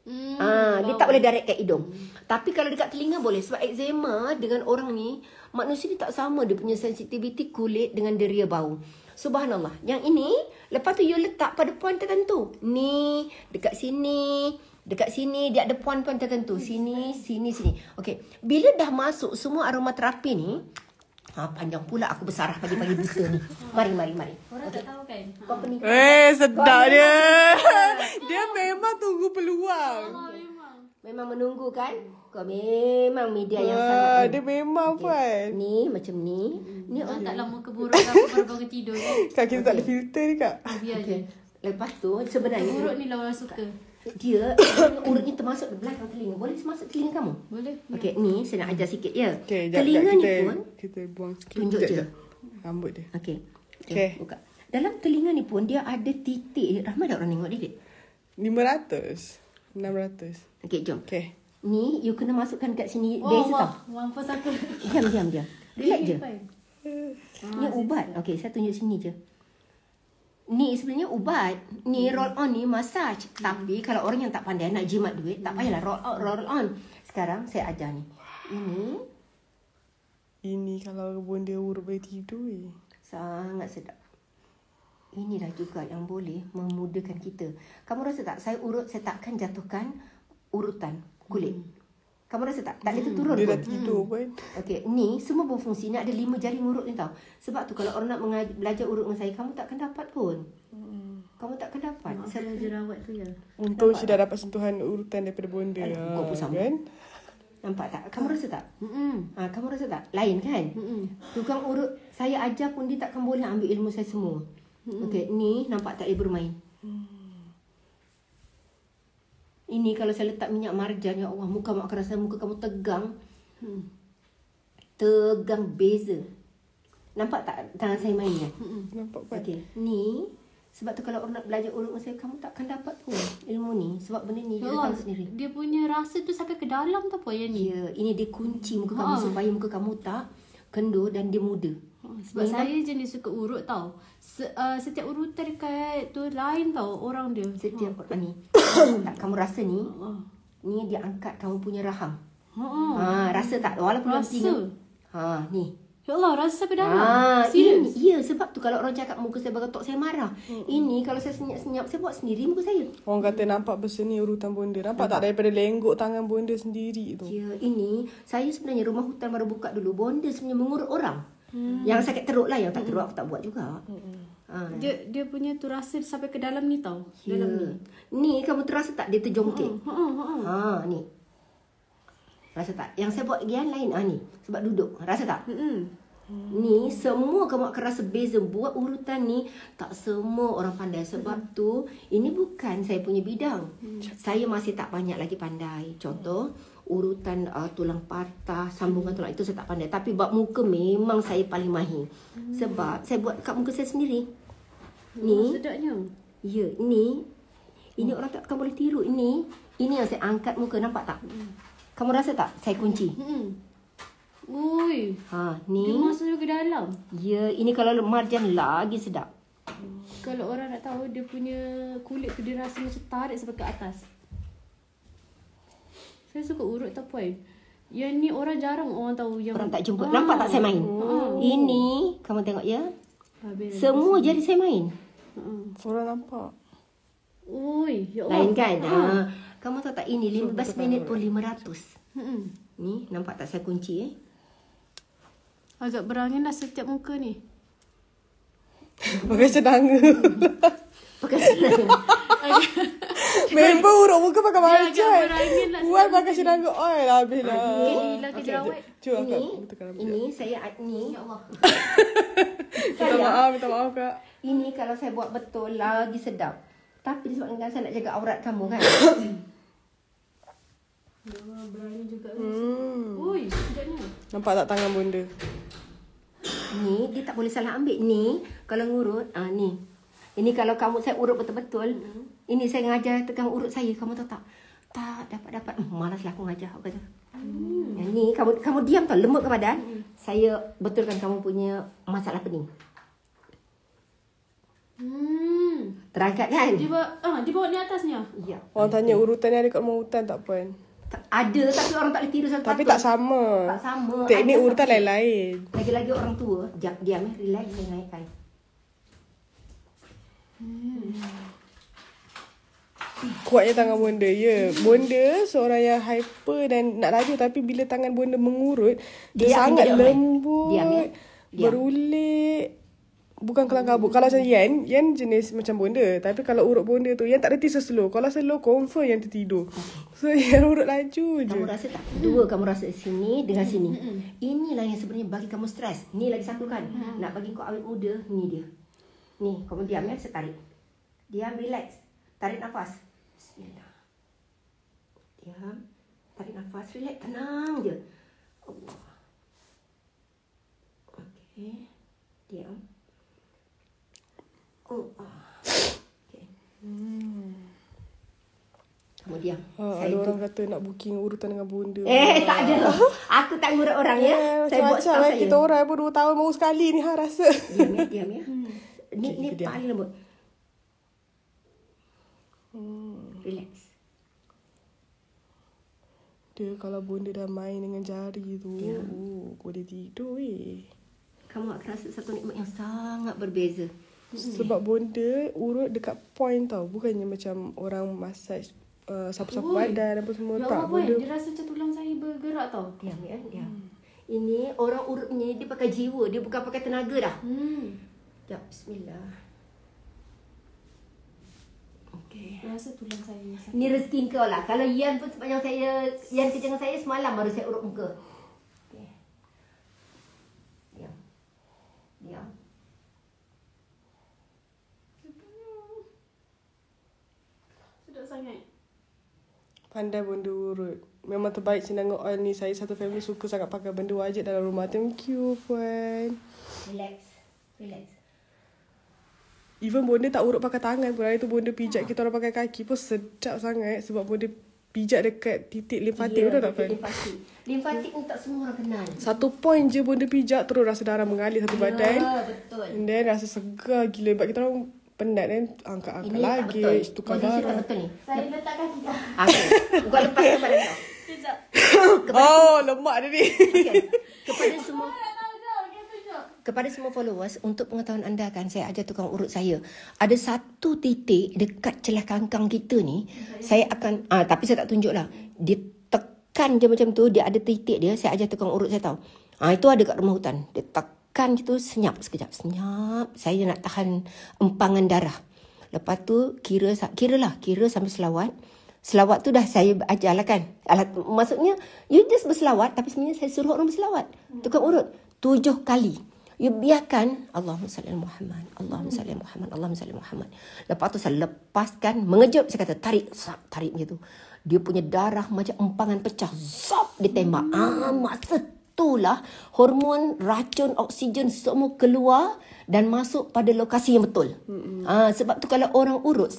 Dia tak boleh direct kat hidung. Tapi kalau dekat telinga boleh. Sebab eczema dengan orang ni, manusia ni tak sama dia punya sensitivity kulit dengan deria bau. Subhanallah. Yang ini, lepas tu you letak pada puan tertentu. Ni, dekat sini, dia ada puan-puan tertentu. Sini. Okey. Bila dah masuk semua aromaterapi ni, panjang pula aku bersarah pagi-pagi buta ni. Mari. Orang tak tahu kan? Kau pening. Sedap dia. Dia memang tunggu peluang. Memang menunggu kan? Kau memang media yang sangat. Dia memang puan. Ni macam ni. Ni Tak orang lama keburuk aku baru tidur kan? Kak, kita tak ada filter ni kak. Biar je. Lepas tu sebenarnya Urut ni lah orang suka. dia urut ni termasuk di belakang telinga. Boleh masuk telinga kamu? Boleh. Okey, ni saya nak ajar sikit ya. Okay, telinga ni pun kita buang sikit. tunjuk je. Rambut dia. Okey. Okey. Buka. Dalam telinga ni pun dia ada titik. Ramai tak orang tengok dia? 500. 600. Okey, jom. Okay. Ni you kena masukkan kat sini. Oh, Beza tau. mampus aku. Diam. Relax je. Ni ubat. Okey, saya tunjuk sini je. Ni sebenarnya ubat. Ni roll on ni massage. Tapi kalau orang yang tak pandai nak jimat duit, tak payahlah roll on. Sekarang saya ajar ni. Ini Ini kalau bonda urut boleh tidur. Sangat sedap. Inilah juga yang boleh memudahkan kita. Kamu rasa tak, saya urut, saya takkan jatuhkan urutan kulit. Kamu rasa tak? Tak boleh turun Dia pun. dah tidur pun. Okey, ni semua berfungsi. Ni ada 5 jari urut ni tau. Sebab tu kalau orang nak belajar urut dengan saya, kamu takkan dapat pun. Kamu takkan dapat. Saya jerawat tu ya. Untung she dah dapat sentuhan urutan daripada bonda. Kau pun sama. Kan? Nampak tak? Kamu rasa tak? Kamu rasa tak? Lain kan? Tukang urut saya ajar pun dia takkan boleh ambil ilmu saya semua. Okey, ni nampak tak dia bermain? Ini kalau saya letak minyak marjan, ya Allah, muka mak akan rasa muka kamu tegang. Tegang beza. Nampak tak tangan saya main kan? Nampak kan? Okey, ni sebab tu kalau orang nak belajar urut dengan saya, kamu takkan dapat pun ilmu ni. Sebab benda ni dia datang sendiri. Dia punya rasa tu sampai ke dalam tu apa yang ni? Ya, ini dia kunci muka kamu supaya muka kamu tak kendur dan dia muda. Sebab saya jenis suka urut tau. Setiap urutan dekat tu lain tau orang dia. Setiap ni. Tak kamu rasa ni? Ni dia angkat kamu punya rahang. Rasa tak? Walaupun Rasa. ni. Ya Allah, rasa sampai dalam. Serius? Ya, sebab tu kalau orang cakap muka saya bergetok, saya marah. Ini kalau saya senyap-senyap, saya buat sendiri muka saya. Orang kata nampak berseni urutan bonda. Nampak tak daripada lenggok tangan bonda sendiri tu? Ya, ini saya sebenarnya rumah hutan baru buka dulu. Bonda sebenarnya mengurut orang. Yang sakit teruk lah, yang tak teruk aku tak buat juga. Dia punya tu rasa sampai ke dalam ni tau. Ya. Dalam ni. Ni kamu terasa tak dia terjongkit? Ni. Rasa tak? Yang saya buat gian lain. Ni. Sebab duduk. Rasa tak? Ni semua kamu akan rasa beza. Buat urutan ni tak semua orang pandai. Sebab tu ini bukan saya punya bidang. Saya masih tak banyak lagi pandai. Contoh urutan tulang patah, sambungan tulang, itu saya tak pandai. Tapi bab muka memang saya paling mahir. Sebab saya buat kat muka saya sendiri. Ni. Sedapnya. Ya, ini orang takkan boleh tiru. Ini yang saya angkat muka, nampak tak? Kamu rasa tak? Saya kunci. Ui. Ni. Dia masuk ke dalam. Ya, ini kalau marjan lagi sedap. Kalau orang nak tahu dia punya kulit tu dia rasa macam tarik sampai ke atas. Saya suka urut tak puan. Yang ni orang jarang orang tahu yang Orang tak jumpa. Nampak tak saya main? Ini, kamu tengok ya. Habis. Semua jari saya main. Orang nampak. Ui, ya Allah. Lain kan? Kamu tahu tak ini 15 minit pun 500. Ni, nampak tak saya kunci Agak berangin lah setiap muka ni. Pakai cenanga. Pakai senang. Member urut muka pakai agak marjan. berangin lah Buat pakai cenanga oil lah habis lah. Hilang ke jerawat. Cuba Ini, Kak. Betulkan rambut. ini saya ni. Ya Allah. Minta maaf Kak. Ini kalau saya buat betul lagi sedap. Tapi disebabkan saya nak jaga aurat kamu kan. Berangin juga. Ui, sekejapnya. Nampak tak tangan bonda? Ni dia tak boleh salah ambil. Ni kalau ngurut, ni. Ini kalau kamu saya urut betul-betul. Ini saya ngajar tegang urut saya. Kamu tahu tak? Tak dapat. Malaslah aku ngajar. Aku kata. Yang ni kamu diam tau, lembut ke badan. Saya betulkan kamu punya masalah pening. Terangkat kan? Dia bawa ni atasnya. Ya. Orang tanya urutan ni ada kat rumah hutan tak puan? Ada tapi orang tak boleh tiru satu Tapi tak sama. Tak sama. Teknik Ada urutan tapi- lain-lain. Lagi-lagi orang tua. Diam relax, saya naikkan. Kuatnya tangan bonda. Ya, bonda seorang yang hyper dan nak laju. Tapi bila tangan bonda mengurut, dia Diam, sangat diam, lembut. diam, ya. Diam. Berulik. Bukan kelang kabut. Kalau macam Yan jenis macam bonda. Tapi kalau urut bonda tu, Yan tak reti slow. Kalau slow, confirm Yan tertidur. So, Yan urut laju je. Kamu rasa tak? Dua kamu rasa sini dengan sini. Inilah yang sebenarnya bagi kamu stres. Ni lagi satu kan. Nak bagi kau awet muda, ni dia. Ni, kamu diam ya, saya tarik. Diam, relax. Tarik nafas. Bismillah. Diam. Tarik nafas, relax. Tenang je. Allah. Okey. Diam. Okay. Kamu diam. Ada orang kata nak booking urutan dengan bonda. Tak ada. Aku tak ngurut orang ya. Saya buat Macam-macam staff saya. kita orang pun 2 tahun baru sekali ni rasa. Diam ya. Ni diam. paling lembut. Relax. Dia kalau bonda dah main dengan jari tu, boleh tidur Kamu akan rasa satu nikmat yang sangat berbeza. Sebab bonda urut dekat point tau. Bukannya macam orang massage sapu-sapu badan apa semua. Ya Tak, Allah, bonda dia rasa macam tulang saya bergerak tau. Diam ya, diam. Ini orang urut ni dia pakai jiwa, dia bukan pakai tenaga dah. Sekejap, bismillah. Okey. Dia rasa tulang saya sakit. Ni rezeki kau lah. Kalau Yan pun sepanjang Yan kerja dengan saya semalam baru saya urut muka. Okey. Diam. Diam. Sedap sangat. pandai bonda urut. Memang terbaik Sinanga Oil ni. Saya satu family suka sangat pakai benda wajib dalam rumah. Thank you Puan. Relax. Relax. Even bonda tak urut pakai tangan pun. Hari tu bonda pijat kita orang pakai kaki pun sedap sangat. Sebab bonda pijat dekat titik limfatik. Betul tak Puan? Limfatik. Limfatik ni tak semua orang kenal. Satu point je bonda pijat terus rasa darah mengalir satu badan. Ya, betul. And then rasa segar gila. Sebab kita orang penat kan. Angkat-angkat Ini tak lagi. betul. Tukar Posisi tak darah. betul ni. Saya letak kaki kau. Okey. Kau lepas kepada kau. Sekejap. Oh, lemak dia ni. Okay. Kepada semua followers, untuk pengetahuan anda kan, saya ajar tukang urut saya. Ada satu titik dekat celah kangkang kita ni, saya akan, tapi saya tak tunjuk lah. Dia tekan je macam tu, dia ada titik dia, saya ajar tukang urut saya tahu. Itu ada kat rumah hutan. Dia tekan je tu, senyap sekejap. Senyap. Saya nak tahan empangan darah. Lepas tu, kira sampai selawat. Selawat tu dah saya ajar lah kan. Maksudnya, you just berselawat, tapi sebenarnya saya suruh orang berselawat. Tukang urut 7 kali. You biarkan Allahumma salli ala Muhammad, Allahumma salli ala Muhammad, Allahumma salli ala Muhammad. Lepas tu saya lepaskan, mengejut, saya kata tarik, tarik macam tu. Dia punya darah macam empangan pecah, zap, ditembak. Masa itulah hormon, racun, oksigen semua keluar dan masuk pada lokasi yang betul. Sebab tu kalau orang urut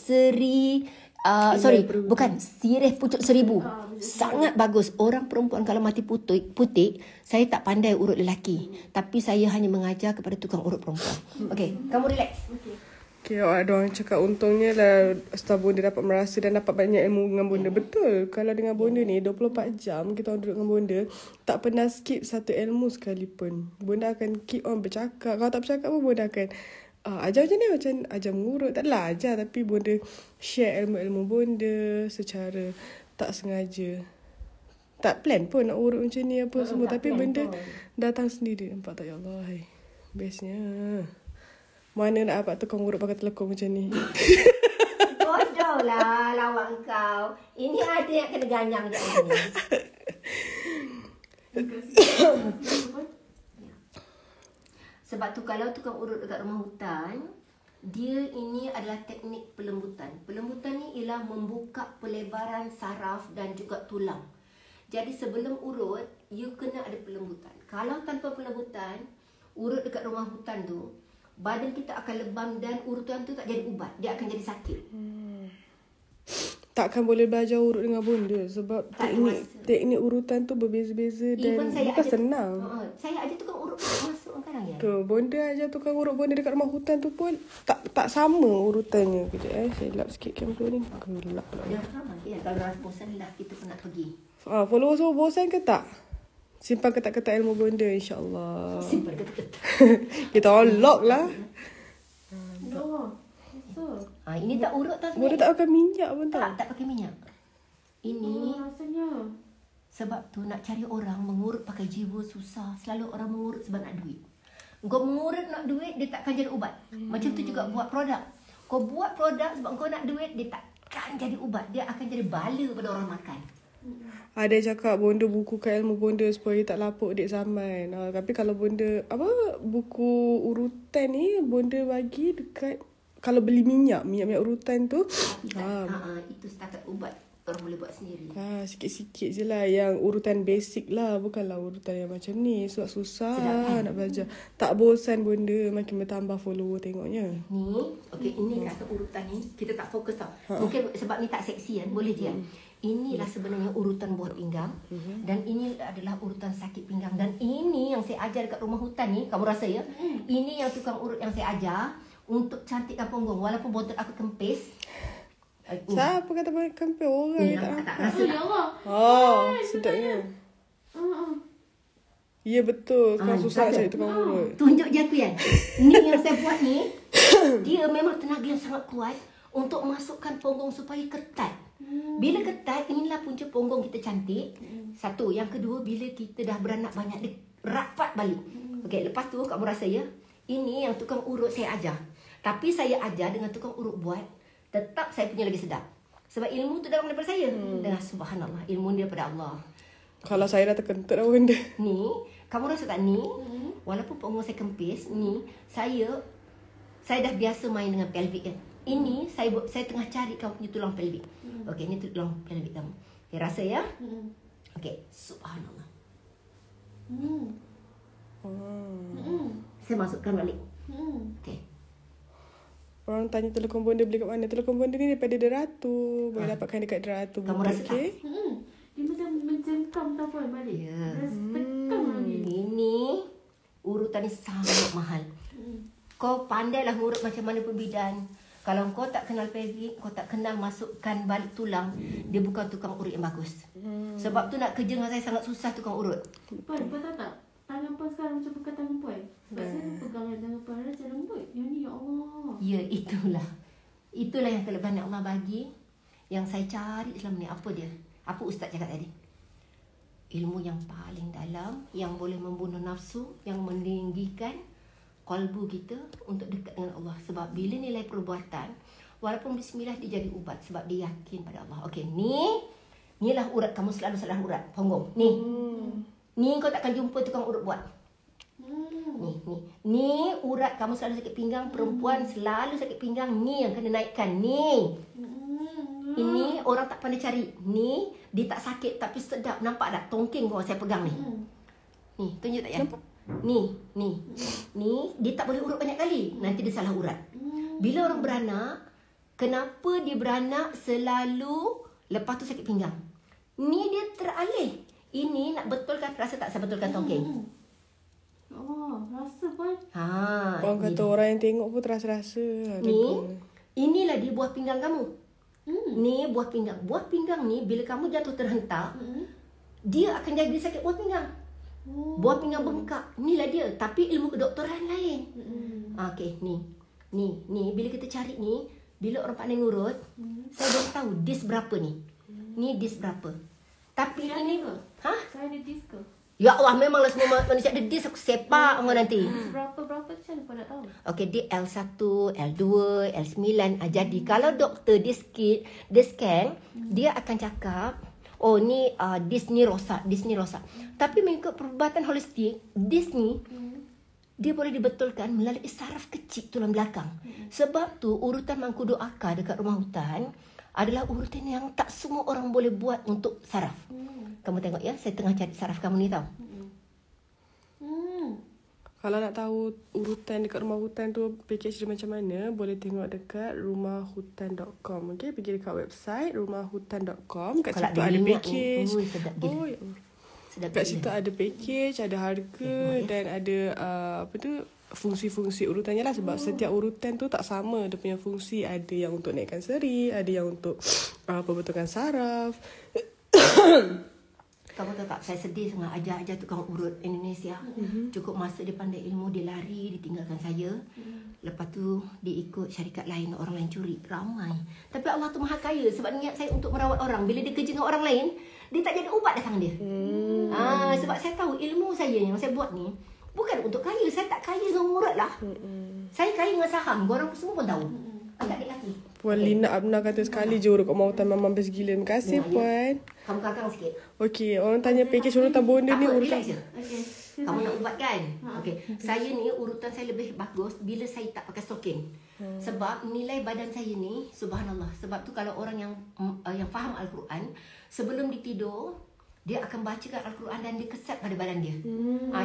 bukan sirih pucuk 1000. Sangat bagus. Orang perempuan kalau mati putih, saya tak pandai urut lelaki. Tapi saya hanya mengajar kepada tukang urut perempuan. Okey, kamu relax. Okay, ada orang cakap untungnya lah setelah bonda dapat merasa dan dapat banyak ilmu dengan bonda. Betul. Kalau dengan bonda ni 24 jam kita orang duduk dengan bonda, tak pernah skip satu ilmu sekalipun. Bonda akan keep on bercakap. Kalau tak bercakap pun bonda akan ajar macam ni, macam ajar mengurut. Taklah ajar, tapi bonda share ilmu-ilmu bonda secara tak sengaja. Tak plan pun nak urut macam ni apa semua. Tapi benda datang sendiri. Nampak tak ya Allah? Bestnya. Mana nak dapat tukang urut pakai telekong macam ni? Bodoh lah lawak kau. Ini ada yang kena ganyang je ni. Sebab tu kalau tukang urut dekat rumah hutan, dia ini adalah teknik pelembutan. Pelembutan ni ialah membuka pelebaran saraf dan juga tulang. Jadi sebelum urut, you kena ada pelembutan. Kalau tanpa pelembutan, urut dekat rumah hutan tu, badan kita akan lebam dan urutan tu tak jadi ubat. Dia akan jadi sakit. Takkan boleh belajar urut dengan bonda sebab teknik urutan tu berbeza-beza dan bukan senang. Saya ajar tukang urut masuk sekarang ya. Tu, bonda ajar tukang urut bonda dekat rumah hutan tu pun tak sama urutannya. Kejap saya lap sikit kamera ni. Gelap pula. Jangan ramai ya. Kalau rasa bosan lah kita pun nak pergi. Followers semua bosan ke tak? Simpan ketat-ketat ilmu bonda insya-Allah. Simpan ketat. Kita all lock lah. Ini tak urut tak Bonda tak pakai minyak pun tau. Tak pakai minyak. Ini rasanya. sebab tu nak cari orang mengurut pakai jiwa susah. Selalu orang mengurut sebab nak duit. Kau mengurut nak duit, dia takkan jadi ubat. Macam tu juga buat produk. Kau buat produk sebab kau nak duit, dia takkan jadi ubat. Dia akan jadi bala pada orang makan. Ada yang cakap bonda bukukan ilmu bonda supaya tak lapuk dek zaman. Tapi kalau bonda buku urutan ni bonda bagi dekat kalau beli minyak urutan tu Itu setakat ubat. Orang boleh buat sendiri. Sikit-sikit je lah. Yang urutan basic lah. Bukanlah urutan yang macam ni. Sebab susah nak belajar. Tak bosan bonda. Makin bertambah follower tengoknya. Ini kata urutan ni kita tak fokus tau. Mungkin sebab ni tak seksi kan. Boleh je. Inilah sebenarnya urutan buah pinggang. Dan ini adalah urutan sakit pinggang. Dan ini yang saya ajar dekat rumah hutan ni. Kamu rasa ya? Ini yang tukang urut yang saya ajar. Untuk cantikkan punggung. Walaupun bontot aku kempis. Siapa kata makan kemping? Orang Ni yang tak nampak tak nampak. rasa Ya Allah. Oh, sedapnya. Ya betul. Sekarang Ah, susah nak ada. cari tukang urut. Tunjuk je aku Yan. Ni yang saya buat ni, dia memang tenaga yang sangat kuat untuk masukkan punggung supaya ketat. Bila ketat, inilah punca punggung kita cantik. Satu. Yang kedua, bila kita dah beranak banyak, dia rapat balik. Okey, lepas tu kamu rasa ya, ini yang tukang urut saya ajar. Tapi saya ajar dengan tukang urut buat, tetap saya punya lagi sedap. Sebab ilmu tu datang daripada saya. Dengan subhanallah, ilmu dia daripada Allah. Kalau saya dah terkentut dah benda. Ni, kamu rasa tak ni? Walaupun punggung saya kempis, ni saya dah biasa main dengan pelvic kan. Ini saya tengah cari kamu punya tulang pelvic. Okey, ni tulang pelvic kamu. Okey, rasa ya? Okey, subhanallah. Saya masukkan balik. Okey. Orang tanya telur bonda beli kat mana? Telur bonda ni daripada Deratu. Boleh dapatkan dekat Deratu. Kamu rasa tak? Dia macam mencengkam tau pun balik. Ya. Tekan lagi. Ini urutan ni sangat mahal. Kau pandailah ngurut macam mana pun bidan. Kalau kau tak kenal pelvic, kau tak kenal masukkan balik tulang, dia bukan tukang urut yang bagus. Sebab tu nak kerja dengan saya sangat susah tukang urut. Puan, kau tahu tak? Tangan Puan sekarang macam bukan tangan Puan. Sebab saya pegang tangan Puan macam lembut. Yang ni, ya Allah. Ya, itulah. Itulah yang kelebihan yang Allah bagi. Yang saya cari selama ni. Apa dia? Apa Ustaz cakap tadi? Ilmu yang paling dalam, yang boleh membunuh nafsu, yang meninggikan kalbu kita untuk dekat dengan Allah. Sebab bila nilai perbuatan, walaupun bismillah dia jadi ubat. Sebab dia yakin pada Allah. Okey, inilah urat kamu selalu salah urat. Punggung. Ni kau takkan jumpa tukang urut buat. Ni urat kamu selalu sakit pinggang. Perempuan selalu sakit pinggang. Ni yang kena naikkan. Ni. Ini orang tak pandai cari. Ni dia tak sakit tapi sedap. Nampak tak? Tongking bawah saya pegang ni. Ni, tunjuk tak ya? Ni. Dia tak boleh urut banyak kali. Nanti dia salah urat. Bila orang beranak, kenapa dia beranak selalu lepas tu sakit pinggang? Ni dia teralih. Ini nak betulkan, rasa tak saya betulkan tongking? Oh, rasa Puan. Orang kata orang yang tengok pun terasa-rasa. Inilah dia buah pinggang kamu. Ni buah pinggang. Buah pinggang ni bila kamu jatuh terhentak, dia akan jadi sakit buah pinggang. Buah pinggang bengkak. Inilah dia. Tapi ilmu kedoktoran lain. Okey, ni. Bila kita cari ni, bila orang pandai ngurut, saya baru tahu dis berapa ni. Ni dis berapa. Tapi Saya ini ada ke? Saya ada dis ke? Ya Allah, memanglah semua manusia ada dis. Aku sepak orang nanti. Berapa macam mana Puan nak tahu? Okey, dia L1, L2, L9. Jadi kalau doktor dia scan, dia akan cakap, oh ni dis ni rosak. Tapi mengikut perubatan holistik, dis ni dia boleh dibetulkan melalui saraf kecil tulang belakang. Sebab tu urutan mangkudu akar dekat rumah hutan adalah urutan yang tak semua orang boleh buat untuk saraf. Kamu tengok ya, saya tengah cari saraf kamu ni tau. Kalau nak tahu urutan dekat rumah hutan tu package dia macam mana, boleh tengok dekat rumahhutan.com. Okey, pergi dekat website rumahhutan.com. Kat Kalau situ ada minyak, package. sedap gila. Oh, ya Allah. Sedap Kat gila. situ ada package, ada harga dan ada fungsi-fungsi urutannya lah. Sebab setiap urutan tu tak sama dia punya fungsi. Ada yang untuk naikkan seri, ada yang untuk pembetulkan saraf. Kamu tahu tak, saya sedih sangat ajar tukang urut Indonesia. Cukup masa dia pandai ilmu, dia lari, dia tinggalkan saya. Lepas tu dia ikut syarikat lain, orang lain curi. Ramai. Tapi Allah tu maha kaya sebab niat saya untuk merawat orang. Bila dia kerja dengan orang lain, dia tak jadi ubat datang dia. Sebab saya tahu ilmu saya yang saya buat ni bukan untuk kaya. Saya tak kaya dengan urat lah. Saya kaya dengan saham. Korang semua pun tahu. Agak lelaki. Puan Lina Abna kata sekali je urut kat Mautan memang best gila. Terima kasih Puan. Kamu kangkang sikit. Okey, orang tanya package urutan bonda Tak ni apa, urutan. relax je. Kamu nak ubat kan? Okey. Saya ni urutan saya lebih bagus bila saya tak pakai stocking. Sebab nilai badan saya ni subhanallah. Sebab tu kalau orang yang faham Al-Quran, sebelum dia tidur, dia akan bacakan Al-Quran dan dia kesat pada badan dia.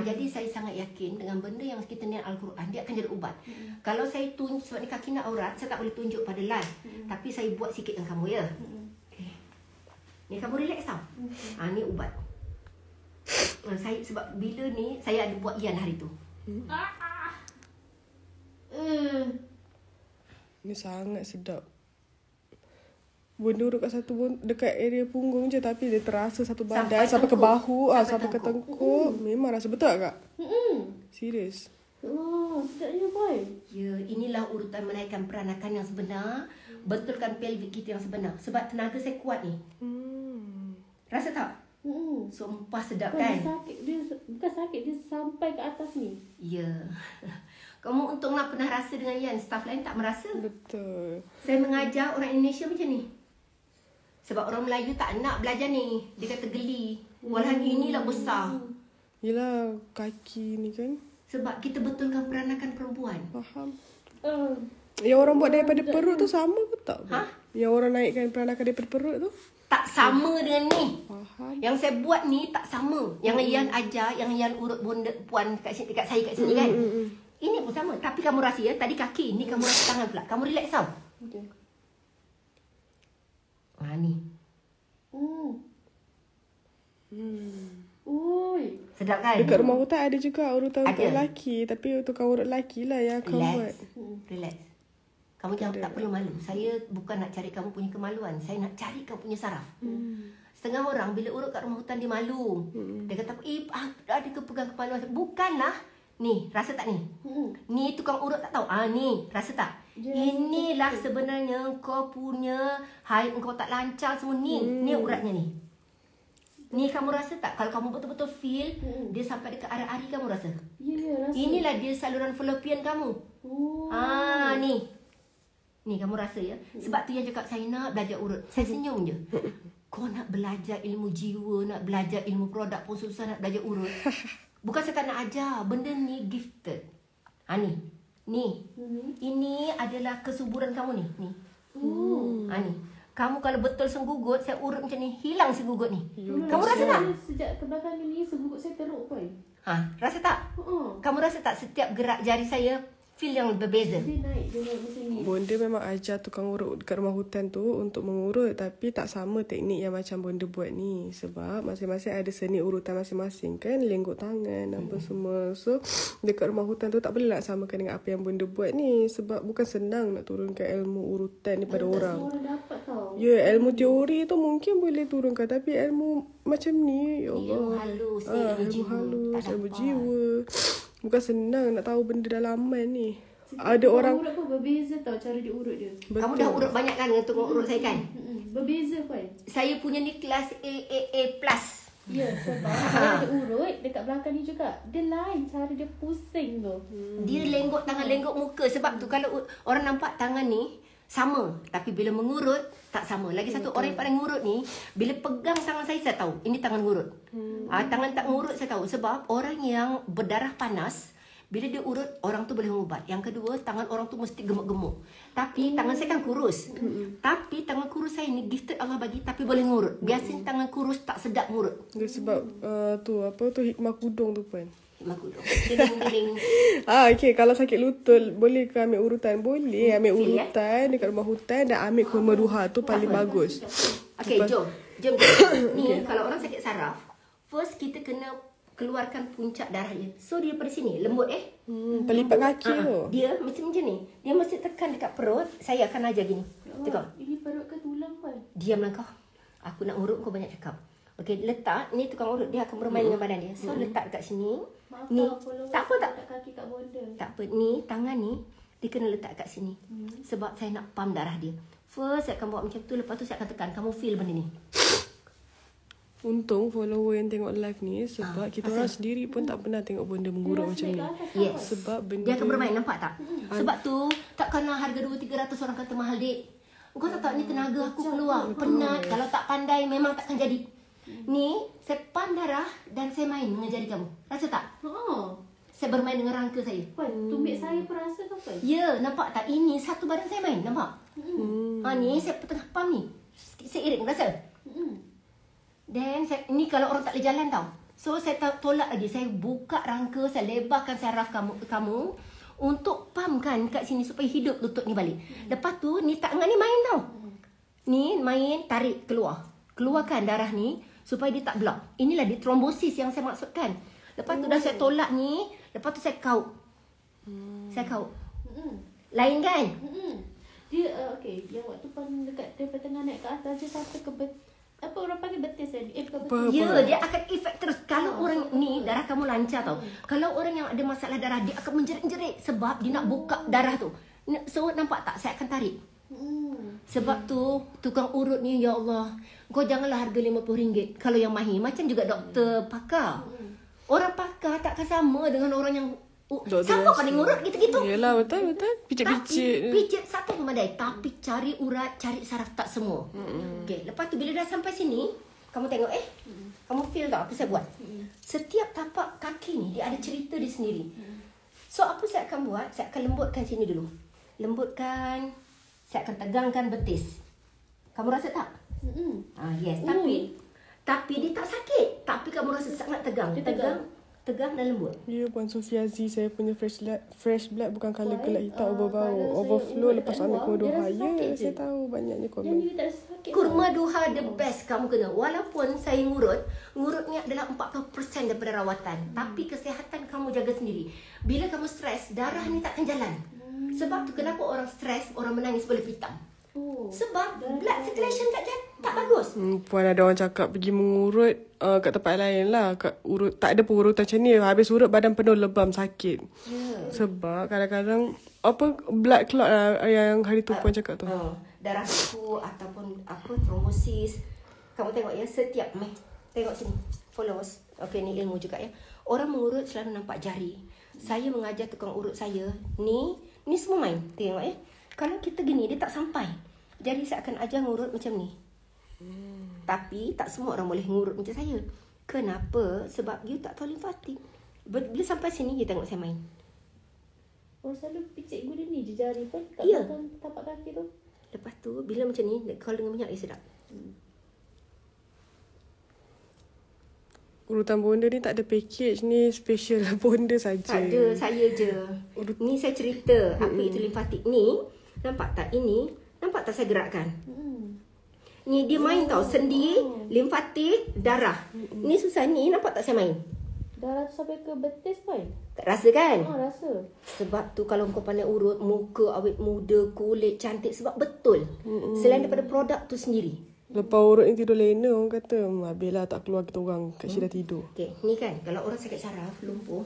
Jadi saya sangat yakin dengan benda yang kita niat Al-Quran, dia akan jadi ubat. Kalau saya tunjuk, sebab ni kaki nak aurat, saya tak boleh tunjuk pada live. Tapi saya buat sikit dengan kamu ya. Ni kamu relax tau. Ni ubat. Saya sebab bila ni saya ada buat ian hari tu. Ni sangat sedap. Benda urut kat dekat area punggung je, tapi dia terasa satu badan Sampai sampai ke tengkuk. bahu, sampai ke tengkuk. tengkuk. Memang rasa betul tak Kak? Serius. Oh, sedapnya boy. Ya, inilah urutan menaikkan peranakan yang sebenar. Betulkan pelvic kita yang sebenar. Sebab tenaga saya kuat ni. Rasa tak? Sumpah sedap Dia kan? sakit, dia bukan sakit, dia sampai ke atas ni. Ya. Kamu untunglah pernah rasa dengan Yan. Staff lain tak merasa. Betul. Saya mengajar orang Indonesia macam ni. Sebab orang Melayu tak nak belajar ni. Dia kata geli. Walaupun inilah besar. Yelah, kaki ni kan. Sebab kita betulkan peranakan perempuan. Faham. Oh. Yang orang buat daripada perut tu sama ke tak? Ha? Yang orang naikkan peranakan daripada perut tu? Tak sama dengan ni. Faham. Yang saya buat ni tak sama. Yang Yan ajar, yang Yan urut bonda puan dekat saya kat sini kan. Ini pun sama. Tapi kamu rasa ya, tadi kaki, ni kamu rasa tangan pula. Kamu relax tau. Okay. Ni. Ui. Sedap kan? Dekat rumah hutan ada juga urutan untuk Ada. lelaki. Tapi untuk urut lelaki lah yang akan buat. Relax. Kamu jangan tak perlu malu. Saya bukan nak cari kamu punya kemaluan. Saya nak cari kamu punya saraf. Setengah orang bila urut kat rumah hutan dia malu. Dia kata, ada ke pegang kepala. Bukanlah. Ni, rasa tak ni? Ni tukang urut tak tahu. Ni, rasa tak? Inilah sebenarnya kau punya haid kau tak lancar semua ni. Ni uratnya ni. Ni kamu rasa tak? Kalau kamu betul-betul feel, dia sampai dekat ari-ari kamu rasa. Ya, rasa. Inilah dia saluran fallopian kamu. Oh. Ni. Ni kamu rasa ya. Sebab tu yang cakap saya nak belajar urut. Saya senyum je. Kau nak belajar ilmu jiwa, nak belajar ilmu produk pun susah nak belajar urut. Bukan sekadar nak ajar. Benda ni gifted. Ni. Ni. Ini adalah kesuburan kamu ni. Ni. Ni. Kamu kalau betul senggugut, saya urut macam ni. Hilang senggugut ni. Kamu rasa tak? Sejak kebelakangan ni, senggugut saya teruk pun. Rasa tak? Kamu rasa tak setiap gerak jari saya feel yang berbeza? Dia naik macam ni. Bonda memang ajar tukang urut dekat rumah hutan tu untuk mengurut. Tapi tak sama teknik yang macam Bonda buat ni. Sebab masing-masing ada seni urutan masing-masing kan. Lenggok tangan, apa semua. So, dekat rumah hutan tu tak boleh nak samakan dengan apa yang Bonda buat ni. Sebab bukan senang nak turunkan ilmu urutan ni pada orang. Semua orang dapat tau. Ya, ilmu teori tu mungkin boleh turunkan. Tapi ilmu macam ni, ya Allah. Ilmu halus, ilmu ilmu jiwa. halus, Tak ilmu dapat. jiwa. Bukan senang nak tahu benda dalaman ni. Ada Tukang orang... urut pun berbeza tau cara dia urut dia. Kamu dah urut banyak kan dengan tukang urut saya kan? Berbeza pun. Saya punya ni kelas AAA+. Ya, sebab kalau dia urut dekat belakang ni juga. Dia lain cara dia pusing tu. Dia lenggok tangan, lenggok muka. Sebab tu kalau orang nampak tangan ni sama. Tapi bila mengurut, tak sama. Lagi satu, orang yang paling ngurut ni, bila pegang tangan saya tahu. Ini tangan ngurut. Tangan tak ngurut saya tahu. Sebab orang yang berdarah panas, bila dia urut, orang tu boleh mengubat. Yang kedua, tangan orang tu mesti gemuk-gemuk. Tapi tangan saya kan kurus. Tapi tangan kurus saya ni gifted Allah bagi, tapi boleh ngurut. Biasanya tangan kurus tak sedap ngurut. Dia sebab tu hikmah kudung tu pun. Ding-ding. Okay, kalau sakit lutut boleh ke ambil urutan? Boleh ambil Feel, urutan dekat rumah hutan dan ambil kurma duha tu paling bagus. Okay, jom. Ni kalau orang sakit saraf, first kita kena keluarkan puncak darah dia. So dia pada sini, lembut Pelipat kaki tu. Dia macam ni. Dia mesti tekan dekat perut. Saya akan ajar gini. Tengok. Ini perut ke tulang pun? Diamlah kau. Aku nak urut, kau banyak cakap. Okey, letak. Ni tukang urut. Dia akan bermain dengan badan dia. So letak dekat sini. Maaf Ni. tau, follower Tak apa tak. letak kaki kat bonda. Tak apa. Ni, tangan ni. Dia kena letak kat sini. Sebab saya nak pump darah dia. First, saya akan buat macam tu. Lepas tu saya akan tekan. Kamu feel benda ni. Untung follower yang tengok live ni sebab kita orang sendiri pun tak pernah tengok benda mengurut macam ni. Yes. Sebab benda Dia akan bermain, nampak tak? Sebab tu, takkanlah harga 200-300 orang kata mahal, dek. Kau tak ni tenaga aku keluar. Penat. Kalau tak pandai, memang takkan jadi. Ni, saya pump darah dan saya main dengan jari kamu. Rasa tak? Saya bermain dengan rangka saya. Puan, tumit saya pun rasa tau kan? Ya, nampak tak? Ini satu badan saya main, nampak? Ni, saya tengah pump ni. Saya iring, rasa? Then, ni kalau orang tak boleh jalan tau. So, saya tolak lagi. Saya buka rangka, saya lebarkan saraf kamu untuk pumpkan kat sini supaya hidup lutut ni balik. Lepas tu, ni tangan ni main tau. Ni main, tarik, keluar. Keluarkan darah ni supaya dia tak block. Inilah dia trombosis yang saya maksudkan. Lepas tu dah saya tolak ni, lepas tu saya kaut. Saya kaut. Lain kan? Dia, okay, yang waktu pun dekat tengah naik naik ke atas dia sampai ke apa orang panggil betis tadi? Bukan Apa? betis. Ya, dia akan efek terus. Kalau orang ni darah kamu lancar tau. Kalau orang yang ada masalah darah, dia akan menjerit-jerit sebab dia nak buka darah tu. So nampak tak? Saya akan tarik. Sebab tu tukang urut ni, ya Allah, kau janganlah harga RM50 kalau yang mahir. Macam juga doktor pakar. Orang pakar takkan sama dengan orang yang siapa paling urut gitu-gitu. Yelah, betul. Picit-picit. Pijit satu memadai. Tapi cari urat, cari saraf tak semua. Okay. Lepas tu bila dah sampai sini, kamu tengok kamu feel tak apa saya buat? Setiap tapak kaki ni dia ada cerita dia sendiri. So apa saya akan buat? Saya akan lembutkan sini dulu. Lembutkan. Saya akan tegangkan betis. Kamu rasa tak? Yes. Tapi dia tak sakit. Tapi kamu rasa sangat tegang. Tegang dan lembut. Ya, Puan Sofia Z, saya punya fresh blood bukan colour gelap hitam bau-bau. Overflow lepas ambil kurma duha. Ya, saya tahu banyaknya komen. Dia tak sakit. Kurma duha the best kamu kena. Walaupun saya ngurut ni adalah 40% daripada rawatan. Tapi kesihatan kamu jaga sendiri. Bila kamu stres, darah ni takkan jalan. Sebab tu kenapa orang stres, orang menangis boleh hitam. Sebab blood circulation tak bagus. Puan ada orang cakap pergi mengurut kat tempat lain lah. Tak ada pengurutan macam ni. Habis urut badan penuh lebam sakit. Sebab kadang-kadang blood clot lah yang hari tu Puan cakap tu. Darah beku ataupun trombosis. Kamu tengok ya, setiap tengok sini. Followers. Okay, ni ilmu juga ya. Orang mengurut selalu nampak jari. Saya mengajar tukang urut saya. Ni semua main. Tengok ya. Kalau kita gini, dia tak sampai. Jadi saya akan ajar ngurut macam ni. Tapi tak semua orang boleh ngurut macam saya. Kenapa? Sebab you tak tahu limfatik. Bila sampai sini, you tengok saya main. Selalu picit gula ni je jari kan? Kat Ya. belakang tapak kaki tu. Lepas tu, bila macam ni, kalau dengan minyak, sedap. Urutan bonda ni tak ada package ni, special bonda saja. Tak ada, saya je. Ni saya cerita apa itu limfatik. Ni, nampak tak ini? Nampak tak saya gerakkan? Ni dia main tau. Sendi, limfatik, darah. Ni susah ni, nampak tak saya main? Darah tu sampai ke betis kan? Tak rasa kan? Rasa. Sebab tu kalau kau pandai urut, muka awet muda, kulit cantik. Sebab betul. Selain daripada produk tu sendiri. Lepas urut ni tidur lena, orang kata habislah tak keluar kita orang. Kak Syed dah tidur. Okay, ni kan kalau orang sakit saraf, lumpuh,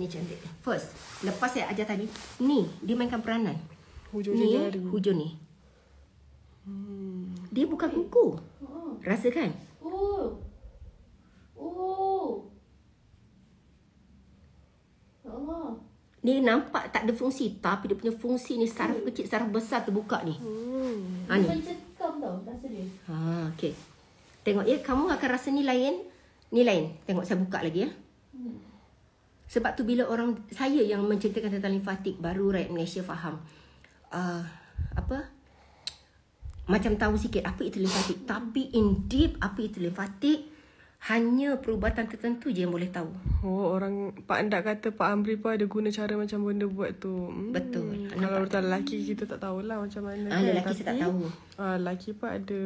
ni cantik. First, lepas saya ajar tadi, ni dia mainkan peranan. Hujung Ni jari. hujung ni. Dia bukan kuku. Rasa kan? Allah. Dia nampak tak ada fungsi, tapi dia punya fungsi ni saraf kecil, saraf besar terbuka ni. Ha ni. Mencekam tau rasa dia. Ha, okey. Tengok ya, kamu akan rasa ni lain. Ni lain. Tengok saya buka lagi ya. Sebab tu bila orang saya yang menceritakan tentang limfatik, baru rakyat Malaysia faham. Macam tahu sikit apa itu limfatik. Tapi in deep apa itu limfatik, hanya perubatan tertentu je yang boleh tahu. Orang Pak Andak kata Pak Amri pun ada guna cara macam benda buat tu. Betul. Kalau urutan lelaki kita tak tahulah macam mana. Lelaki saya tak tahu. Lelaki pun ada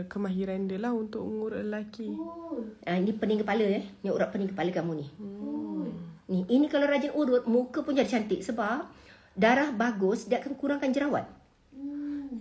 kemahiran dia lah untuk mengurut lelaki. Ini pening kepala ya. Ni urat pening kepala kamu ni. Ni, ini kalau rajin urut, muka pun jadi cantik. Sebab darah bagus, dia akan kurangkan jerawat.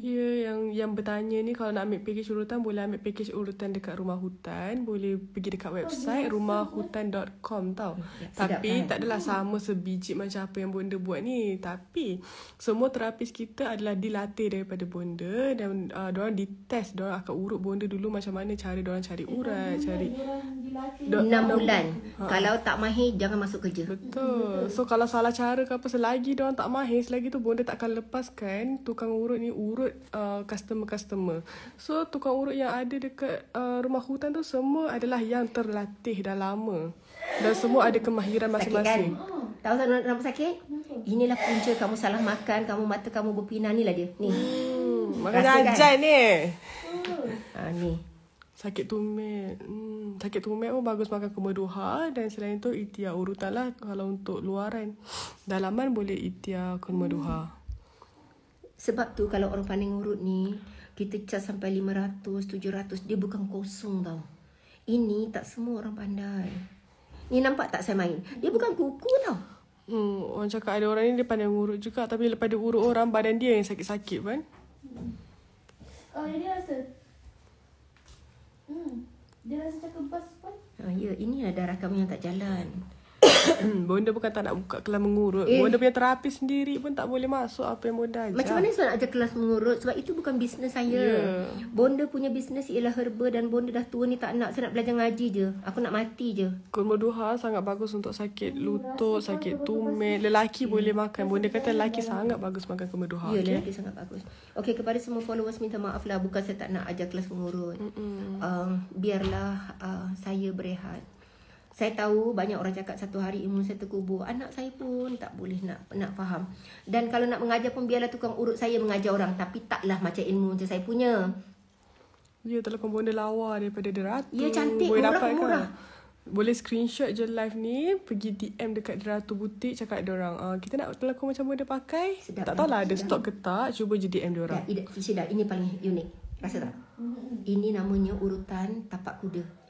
Ya, yang bertanya ni kalau nak ambil package urutan, boleh ambil package urutan dekat Rumah Hutan. Boleh pergi dekat website rumahhutan.com tau. Tapi tak adalah sama sebiji macam apa yang bonda buat ni. Tapi semua terapis kita adalah dilatih daripada bonda. Dan diorang dites, diorang akan urut bonda dulu macam mana cara diorang cari urat, cari 6 bulan. Kalau tak mahir, jangan masuk kerja. Betul. So kalau salah cara ke apa, selagi diorang tak mahir, selagi tu bonda takkan lepaskan tukang urut ni urut customer-customer. So tukang urut yang ada dekat Rumah Hutan tu semua adalah yang terlatih dah lama. Dan semua ada kemahiran masing-masing. Sakit kan? Tahu tak kenapa sakit? Inilah punca kamu salah makan, kamu mata kamu berpinang ni lah dia. Ni. Makanya ajar ni. Ni. Sakit tumit. Sakit tumit pun bagus makan kurma duha. Dan selain tu ikhtiar urutan lah. Kalau untuk luaran, dalaman boleh ikhtiar kurma duha. Sebab tu kalau orang pandai ngurut ni, kita cas sampai 500, 700, dia bukan kosong tau. Ini tak semua orang pandai. Ni nampak tak saya main? Dia bukan kuku tau. Orang cakap ada orang ni dia pandai ngurut juga. Tapi lepas dia urut orang, badan dia yang sakit-sakit kan. Oh, dia rasa. Dia rasa cakap bas pun. Ya, ini lah darah kamu yang tak jalan. Bonda bukan tak nak buka kelas mengurut. Bonda punya terapi sendiri pun tak boleh masuk apa yang Bonda ajar. Macam mana saya nak ajar kelas mengurut? Sebab itu bukan bisnes saya. Bonda punya bisnes ialah herba dan Bonda dah tua ni tak nak. Saya nak belajar ngaji je. Aku nak mati je. Kurma duha sangat bagus untuk sakit lutut, sakit tumit. Lelaki boleh makan. Bonda kata lelaki sangat bagus makan kurma duha. Ya, lelaki sangat bagus. Okey, kepada semua followers minta maaf lah. Bukan saya tak nak ajar kelas mengurut. Biarlah saya berehat. Saya tahu banyak orang cakap satu hari ilmu saya terkubur. Anak saya pun tak boleh nak faham. Dan kalau nak mengajar pun biarlah tukang urut saya mengajar orang. Tapi taklah macam ilmu macam saya punya. Ya, telefon Bonda lawa daripada Deratu. Ya, cantik, boleh murah. Boleh screenshot je live ni, pergi DM dekat Deratu Butik, cakap diorang, kita nak telekong macam Bonda pakai. Sedap, tak tahulah ada stok ke tak, cuba je DM diorang. Syeda, ini paling unik. Rasa tak? Ini namanya urutan tapak kuda.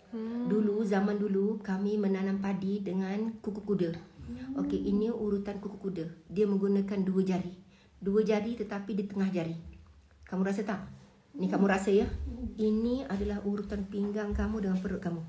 Zaman dulu kami menanam padi dengan kuku kuda. Okey, ini urutan kuku kuda. Dia menggunakan 2 jari. 2 jari tetapi di tengah jari. Kamu rasa tak? Ni kamu rasa ya? Ini adalah urutan pinggang kamu dengan perut kamu.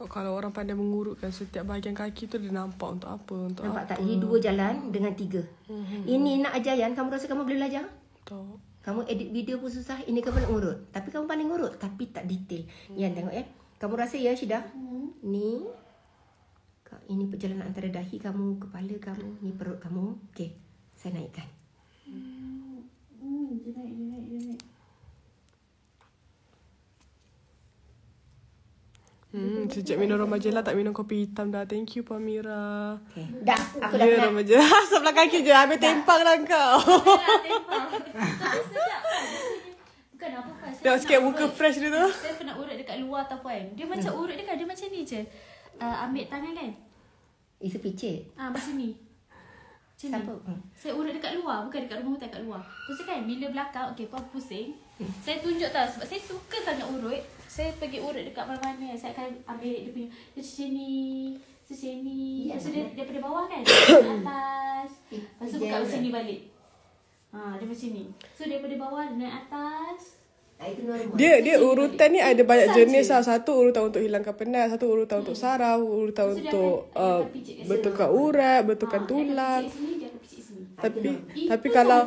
Kalau orang pandai mengurutkan setiap bahagian kaki tu, dia nampak untuk apa? Untuk Nampak apa? tak? Ini 2 jalan dengan 3. Ini nak ajar Yan. Kamu rasa kamu boleh belajar? Tak. Kamu edit video pun susah. Ini kamu nak urut. Tapi kamu pandai urut. Tapi tak detail. Yan, tengok ya. Kamu rasa ya, Syeda? Ni. Ini perjalanan antara dahi kamu, kepala kamu. Ni perut kamu. Okey. Saya naikkan. Dia naik. Sejak minum Ramajelah tak minum kopi hitam dah. Thank you Pamira. Okay. Dah. Aku dah Ya, penat. Ramajelah. Sebelah kaki je. Habis tempang dah kau. Tapi sedap kan? Bukan apa-apa. Tengok sikit muka fresh dia tu. Saya pernah urut dekat luar tau kan. Dia macam urut dia kan. Dia macam ni je. Ambil tangan kan. Itu picit. Macam ni. Macam Siapa? ni. Saya urut dekat luar. Bukan dekat rumah hutan, kat luar. Terus kan bila belakang. Okay, puan pusing. Saya tunjuk tau. Sebab saya suka sangat urut. Saya pergi urut dekat mana-mana. Saya akan ambil dia punya. Dia macam ni. Macam ni. Lepas tu dia daripada bawah kan. Atas. Lepas tu buka macam ni balik. Dia macam ni. So daripada bawah naik atas. Itu normal. Dia urutan ni ada banyak jenis lah. Satu urutan untuk hilangkan penat, satu urutan untuk saraf, urutan untuk betulkan urat, betulkan tulang. Tapi kalau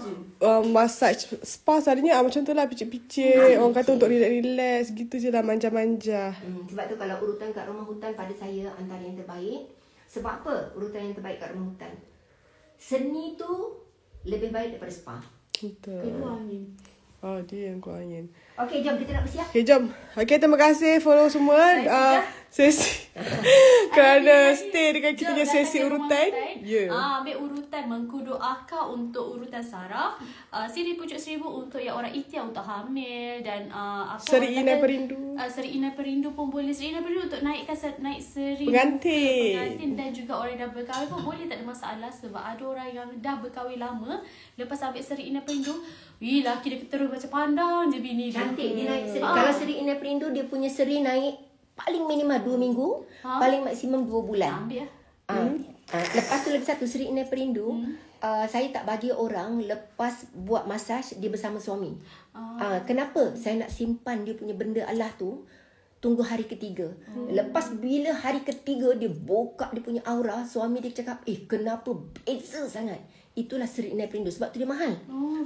massage spa selalunya macam tu lah, picit-picit. Orang kata untuk relax gitu je lah, manja-manja. Sebab tu kalau urutan kat rumah hutan pada saya antara yang terbaik. Sebab apa urutan yang terbaik kat rumah hutan? Seni tu lebih baik daripada spa. Betul. Keluar angin. Dia yang keluar angin. Okey, jom kita nak bersiap. Okay, jom. Okay, terima kasih follow semua. Sesi. Kerana stay dengan kita punya sesi urutan. Ambil urutan mengkudu akak untuk urutan saraf. Siri pucuk seribu untuk yang orang ikhtiar untuk hamil. Dan Seri Inai Perindu. Seri Inai Perindu pun boleh. Seri Inai Perindu untuk naik seri pengantin. Dan juga orang yang dah berkahwin pun boleh, tak ada masalah. Sebab ada orang yang dah berkahwin lama, lepas ambil Seri Inai Perindu, laki dia terus macam pandang je bini dia. Cantik dia naik seri. Kalau Seri Inai Perindu, dia punya seri naik paling minimal 2 minggu, paling maksimum 2 bulan. Ambil lah. Lepas tu lagi satu, Seri Inai Perindu, saya tak bagi orang lepas buat masaj dia bersama suami. Kenapa? Saya nak simpan dia punya benda Allah tu tunggu hari ketiga. Lepas bila hari ketiga dia buka dia punya aura, suami dia cakap, kenapa beza sangat? Itulah Seri Inai Perindu. Sebab tu dia mahal.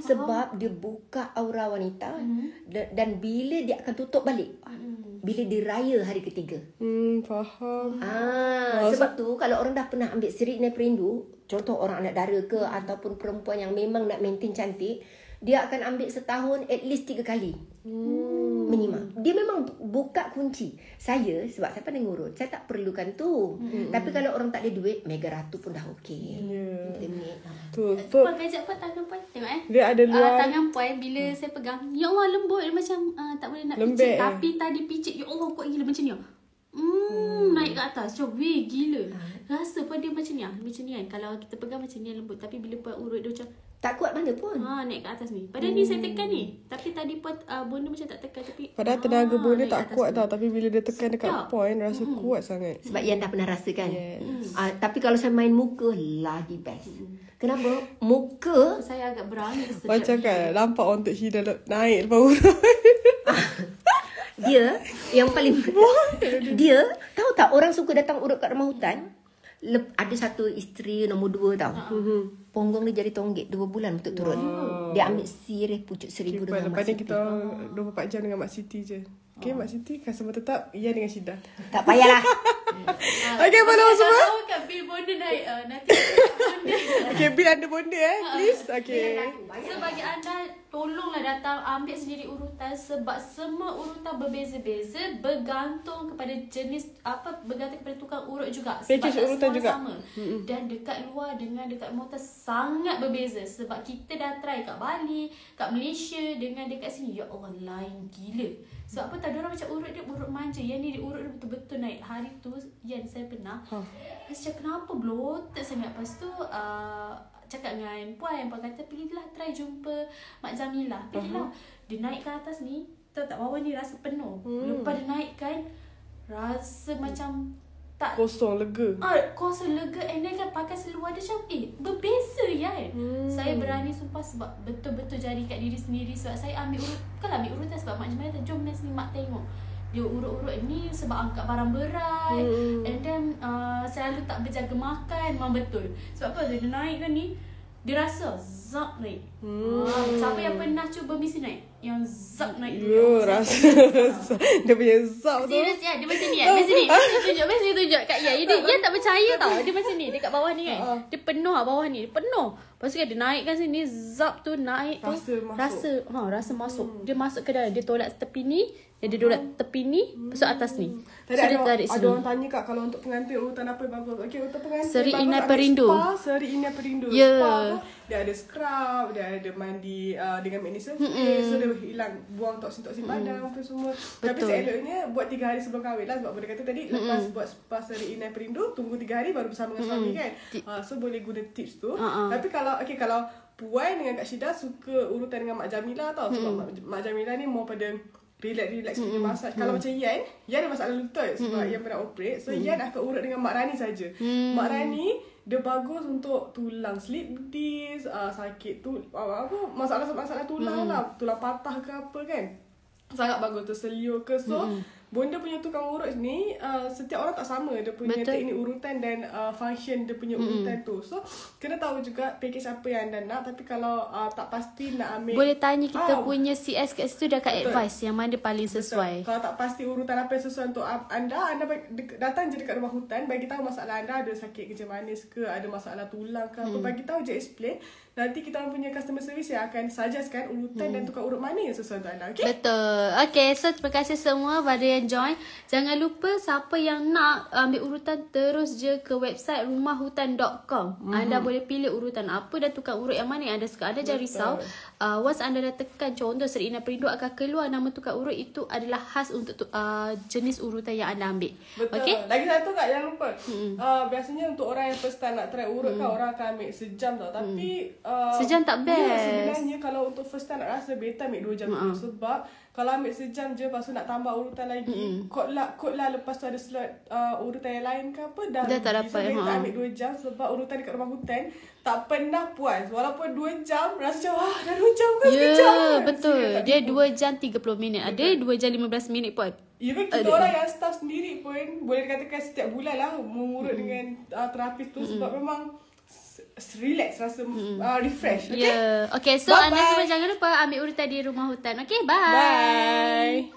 Sebab dia buka aura wanita dan bila dia akan tutup balik, bila dia raya hari ketiga. Faham. Sebab tu kalau orang dah pernah ambil Seri Inai Perindu, contoh orang anak dara ke ataupun perempuan yang memang nak maintain cantik, dia akan ambil setahun at least 3 kali. Minimum. Dia memang buka kunci. Saya, sebab saya pandai ngurut, saya tak perlukan tu. Tapi kalau orang tak ada duit, Mega Ratu pun dah okey. Tu. Puan kajak tangan puan. Tengok Dia ada luar. tangan puan bila saya pegang. Ya Allah, lembut. Dia macam tak boleh nak Lembek, picit. Tapi tadi picit. Ya Allah, kuat gila macam ni. Naik ke atas. Gila. Rasa pun dia macam ni. Macam ni kan. Kalau kita pegang macam ni lembut. Tapi bila puan urut dia macam Tak kuat mana pun. Naik ke atas ni. Padahal ni saya tekan ni. Tapi tadi pun bonda macam tak tekan. Tapi Padahal tenaga bonda naik tak atas kuat ni. tau. Tapi bila dia tekan dekat Sedap. point, rasa kuat sangat. Sebab Ian dah pernah rasa kan. Yes. Tapi kalau saya main muka, lagi best. Kenapa? Muka Saya agak berani setiap Macam video. kan, nampak untuk Hida naik lepas urut. dia yang paling dia tahu tak orang suka datang urut kat rumah hutan. Ada satu isteri nombor 2 tau. Ponggong dia jadi tonggek 2 bulan untuk turun. Dia ambil sirih pucuk 1000 dengan Lepas Mak ni Siti. kita 24 jam dengan Mak Siti je. Okay, Mak Siti, customer tetap Ian dengan Syida. Tak payahlah. Okay, follow Saya semua. tahu kan bil bonda naik. Nanti bonda. Okay, bil ada bonda please. Okay. Sebagai anda, tolonglah datang ambil sendiri urutan sebab semua urutan berbeza-beza, bergantung kepada jenis bergantung kepada tukang urut juga. Sebab Package tak urutan semua juga. sama. Dan dekat luar dengan dekat Motas sangat berbeza sebab kita dah try kat Bali, kat Malaysia dengan dekat sini. Ya Allah, lain gila. Sebab apa tak, diorang macam urut dia urut manja. Yang ni dia urut dia betul-betul naik. Hari tu yang saya pernah macam kenapa bloated sangat. Lepas tu cakap dengan Puan kata pergilah try jumpa Mak Jamilah. Pergilah. Dia naik ke atas ni, tahu tak bawah ni rasa penuh. Lepas dia naikkan, rasa macam tak Kosong, lega. kosong, lega. And then kan pakai seluar dia macam berbeza kan. Saya berani sumpah sebab betul-betul jari kat diri sendiri. Sebab saya ambil ambil urutan sebab Mak Jamilah kata jom sini Mak tengok. Dia urut-urut ni sebab angkat barang berat. And then selalu tak berjaga makan. Memang betul. Sebab apa dia naik kan ni, dia rasa zap naik. Siapa yang pernah cuba mesin naik? Yang zap naik tu. Yo, rasa dia punya zap tu. Serius ya, dia macam ni kan. Macam ni. Macam ni tunjuk kat Ia. Dia tak percaya tau. Dia macam ni dekat bawah ni kan. Dia penuh bawah ni. Dia penuh. Lepas tu kan dia naikkan sini, zap tu naik tu. Rasa masuk. Dia masuk ke dalam. Dia tolak tepi ni. Dia tolak tepi ni, masuk atas ni. Tadi So, dia ada tarik ada sini. orang tanya Kak, kalau untuk pengantin urutan apa yang bagus? Okey, untuk pengantin Seri bagus Inai ambil Perindu. Spa, Seri Inai Perindu. Ya. Spa tu, dia ada scrub, dia ada mandi dengan magnet surface. So dia hilang buang toksin-toksin badan apa semua. Tapi Betul. seeloknya buat 3 hari sebelum kahwin lah. Sebab boleh kata tadi lepas buat spa Seri Inai Perindu, tunggu 3 hari baru bersama dengan suami kan. So boleh guna tips tu. Tapi kalau Puan dengan Kak Syida suka urutan dengan Mak Jamilah tau. Sebab Mak Jamilah ni more pada relax punya massage. Kalau macam Ian ada masalah lutut sebab Ian pernah operate. So Ian akan urut dengan Mak Rani saja. Mak Rani dia bagus untuk tulang slip disc, sakit tu masalah tulang lah, tulang patah ke apa kan. Sangat bagus terseliur ke. So bonda punya tukang urut ni setiap orang tak sama dia punya teknik urutan dan function dia punya urutan tu. So kena tahu juga package apa yang anda nak. Tapi kalau tak pasti nak ambil, Boleh tanya kita punya CS kat situ, dah kat advice yang mana paling sesuai. kalau tak pasti urutan apa yang sesuai untuk anda datang je dekat rumah hutan, bagi tahu masalah anda, ada sakit kejam manis ke, ada masalah tulang ke apa, bagi tahu je, explain. Nanti kita orang punya customer service yang akan suggestkan urutan dan tukar urut mana yang sesuai untuk anda. Okay? Betul. Okay, so terima kasih semua pada yang join. Jangan lupa siapa yang nak ambil urutan, terus je ke website rumahhutan.com. Anda boleh pilih urutan apa dan tukar urut yang mana yang anda suka. Anda jangan risau. Once anda dah tekan contoh Seri Inai Perindu, akan keluar nama tukar urut itu adalah khas untuk jenis urutan yang anda ambil. Betul. Okay? Lagi satu Kak, jangan lupa. Biasanya untuk orang yang first time nak try urut kan, orang akan ambil sejam tau. Tapi Sejam tak best. Sebenarnya kalau untuk first time nak rasa better ambil 2 jam dulu. Sebab kalau ambil sejam je, lepas tu nak tambah urutan lagi, kod lah lepas tu ada slot urutan yang lain ke apa, dah tak dapat. So kita ambil 2 jam sebab urutan dekat rumah hutan tak pernah puas. Walaupun 2 jam rasa macam dah 2 jam ke sekejap. Ya, betul. Dia 2 jam 30 minit. Ada 2 jam 15 minit pun. Even kita orang yang staff sendiri pun boleh dikatakan setiap bulan lah mengurut dengan terapis tu. Sebab memang relax, rasa refresh. Okay? Okay, so anda semua jangan lupa ambil urutan di rumah hutan. Okay, bye. Bye.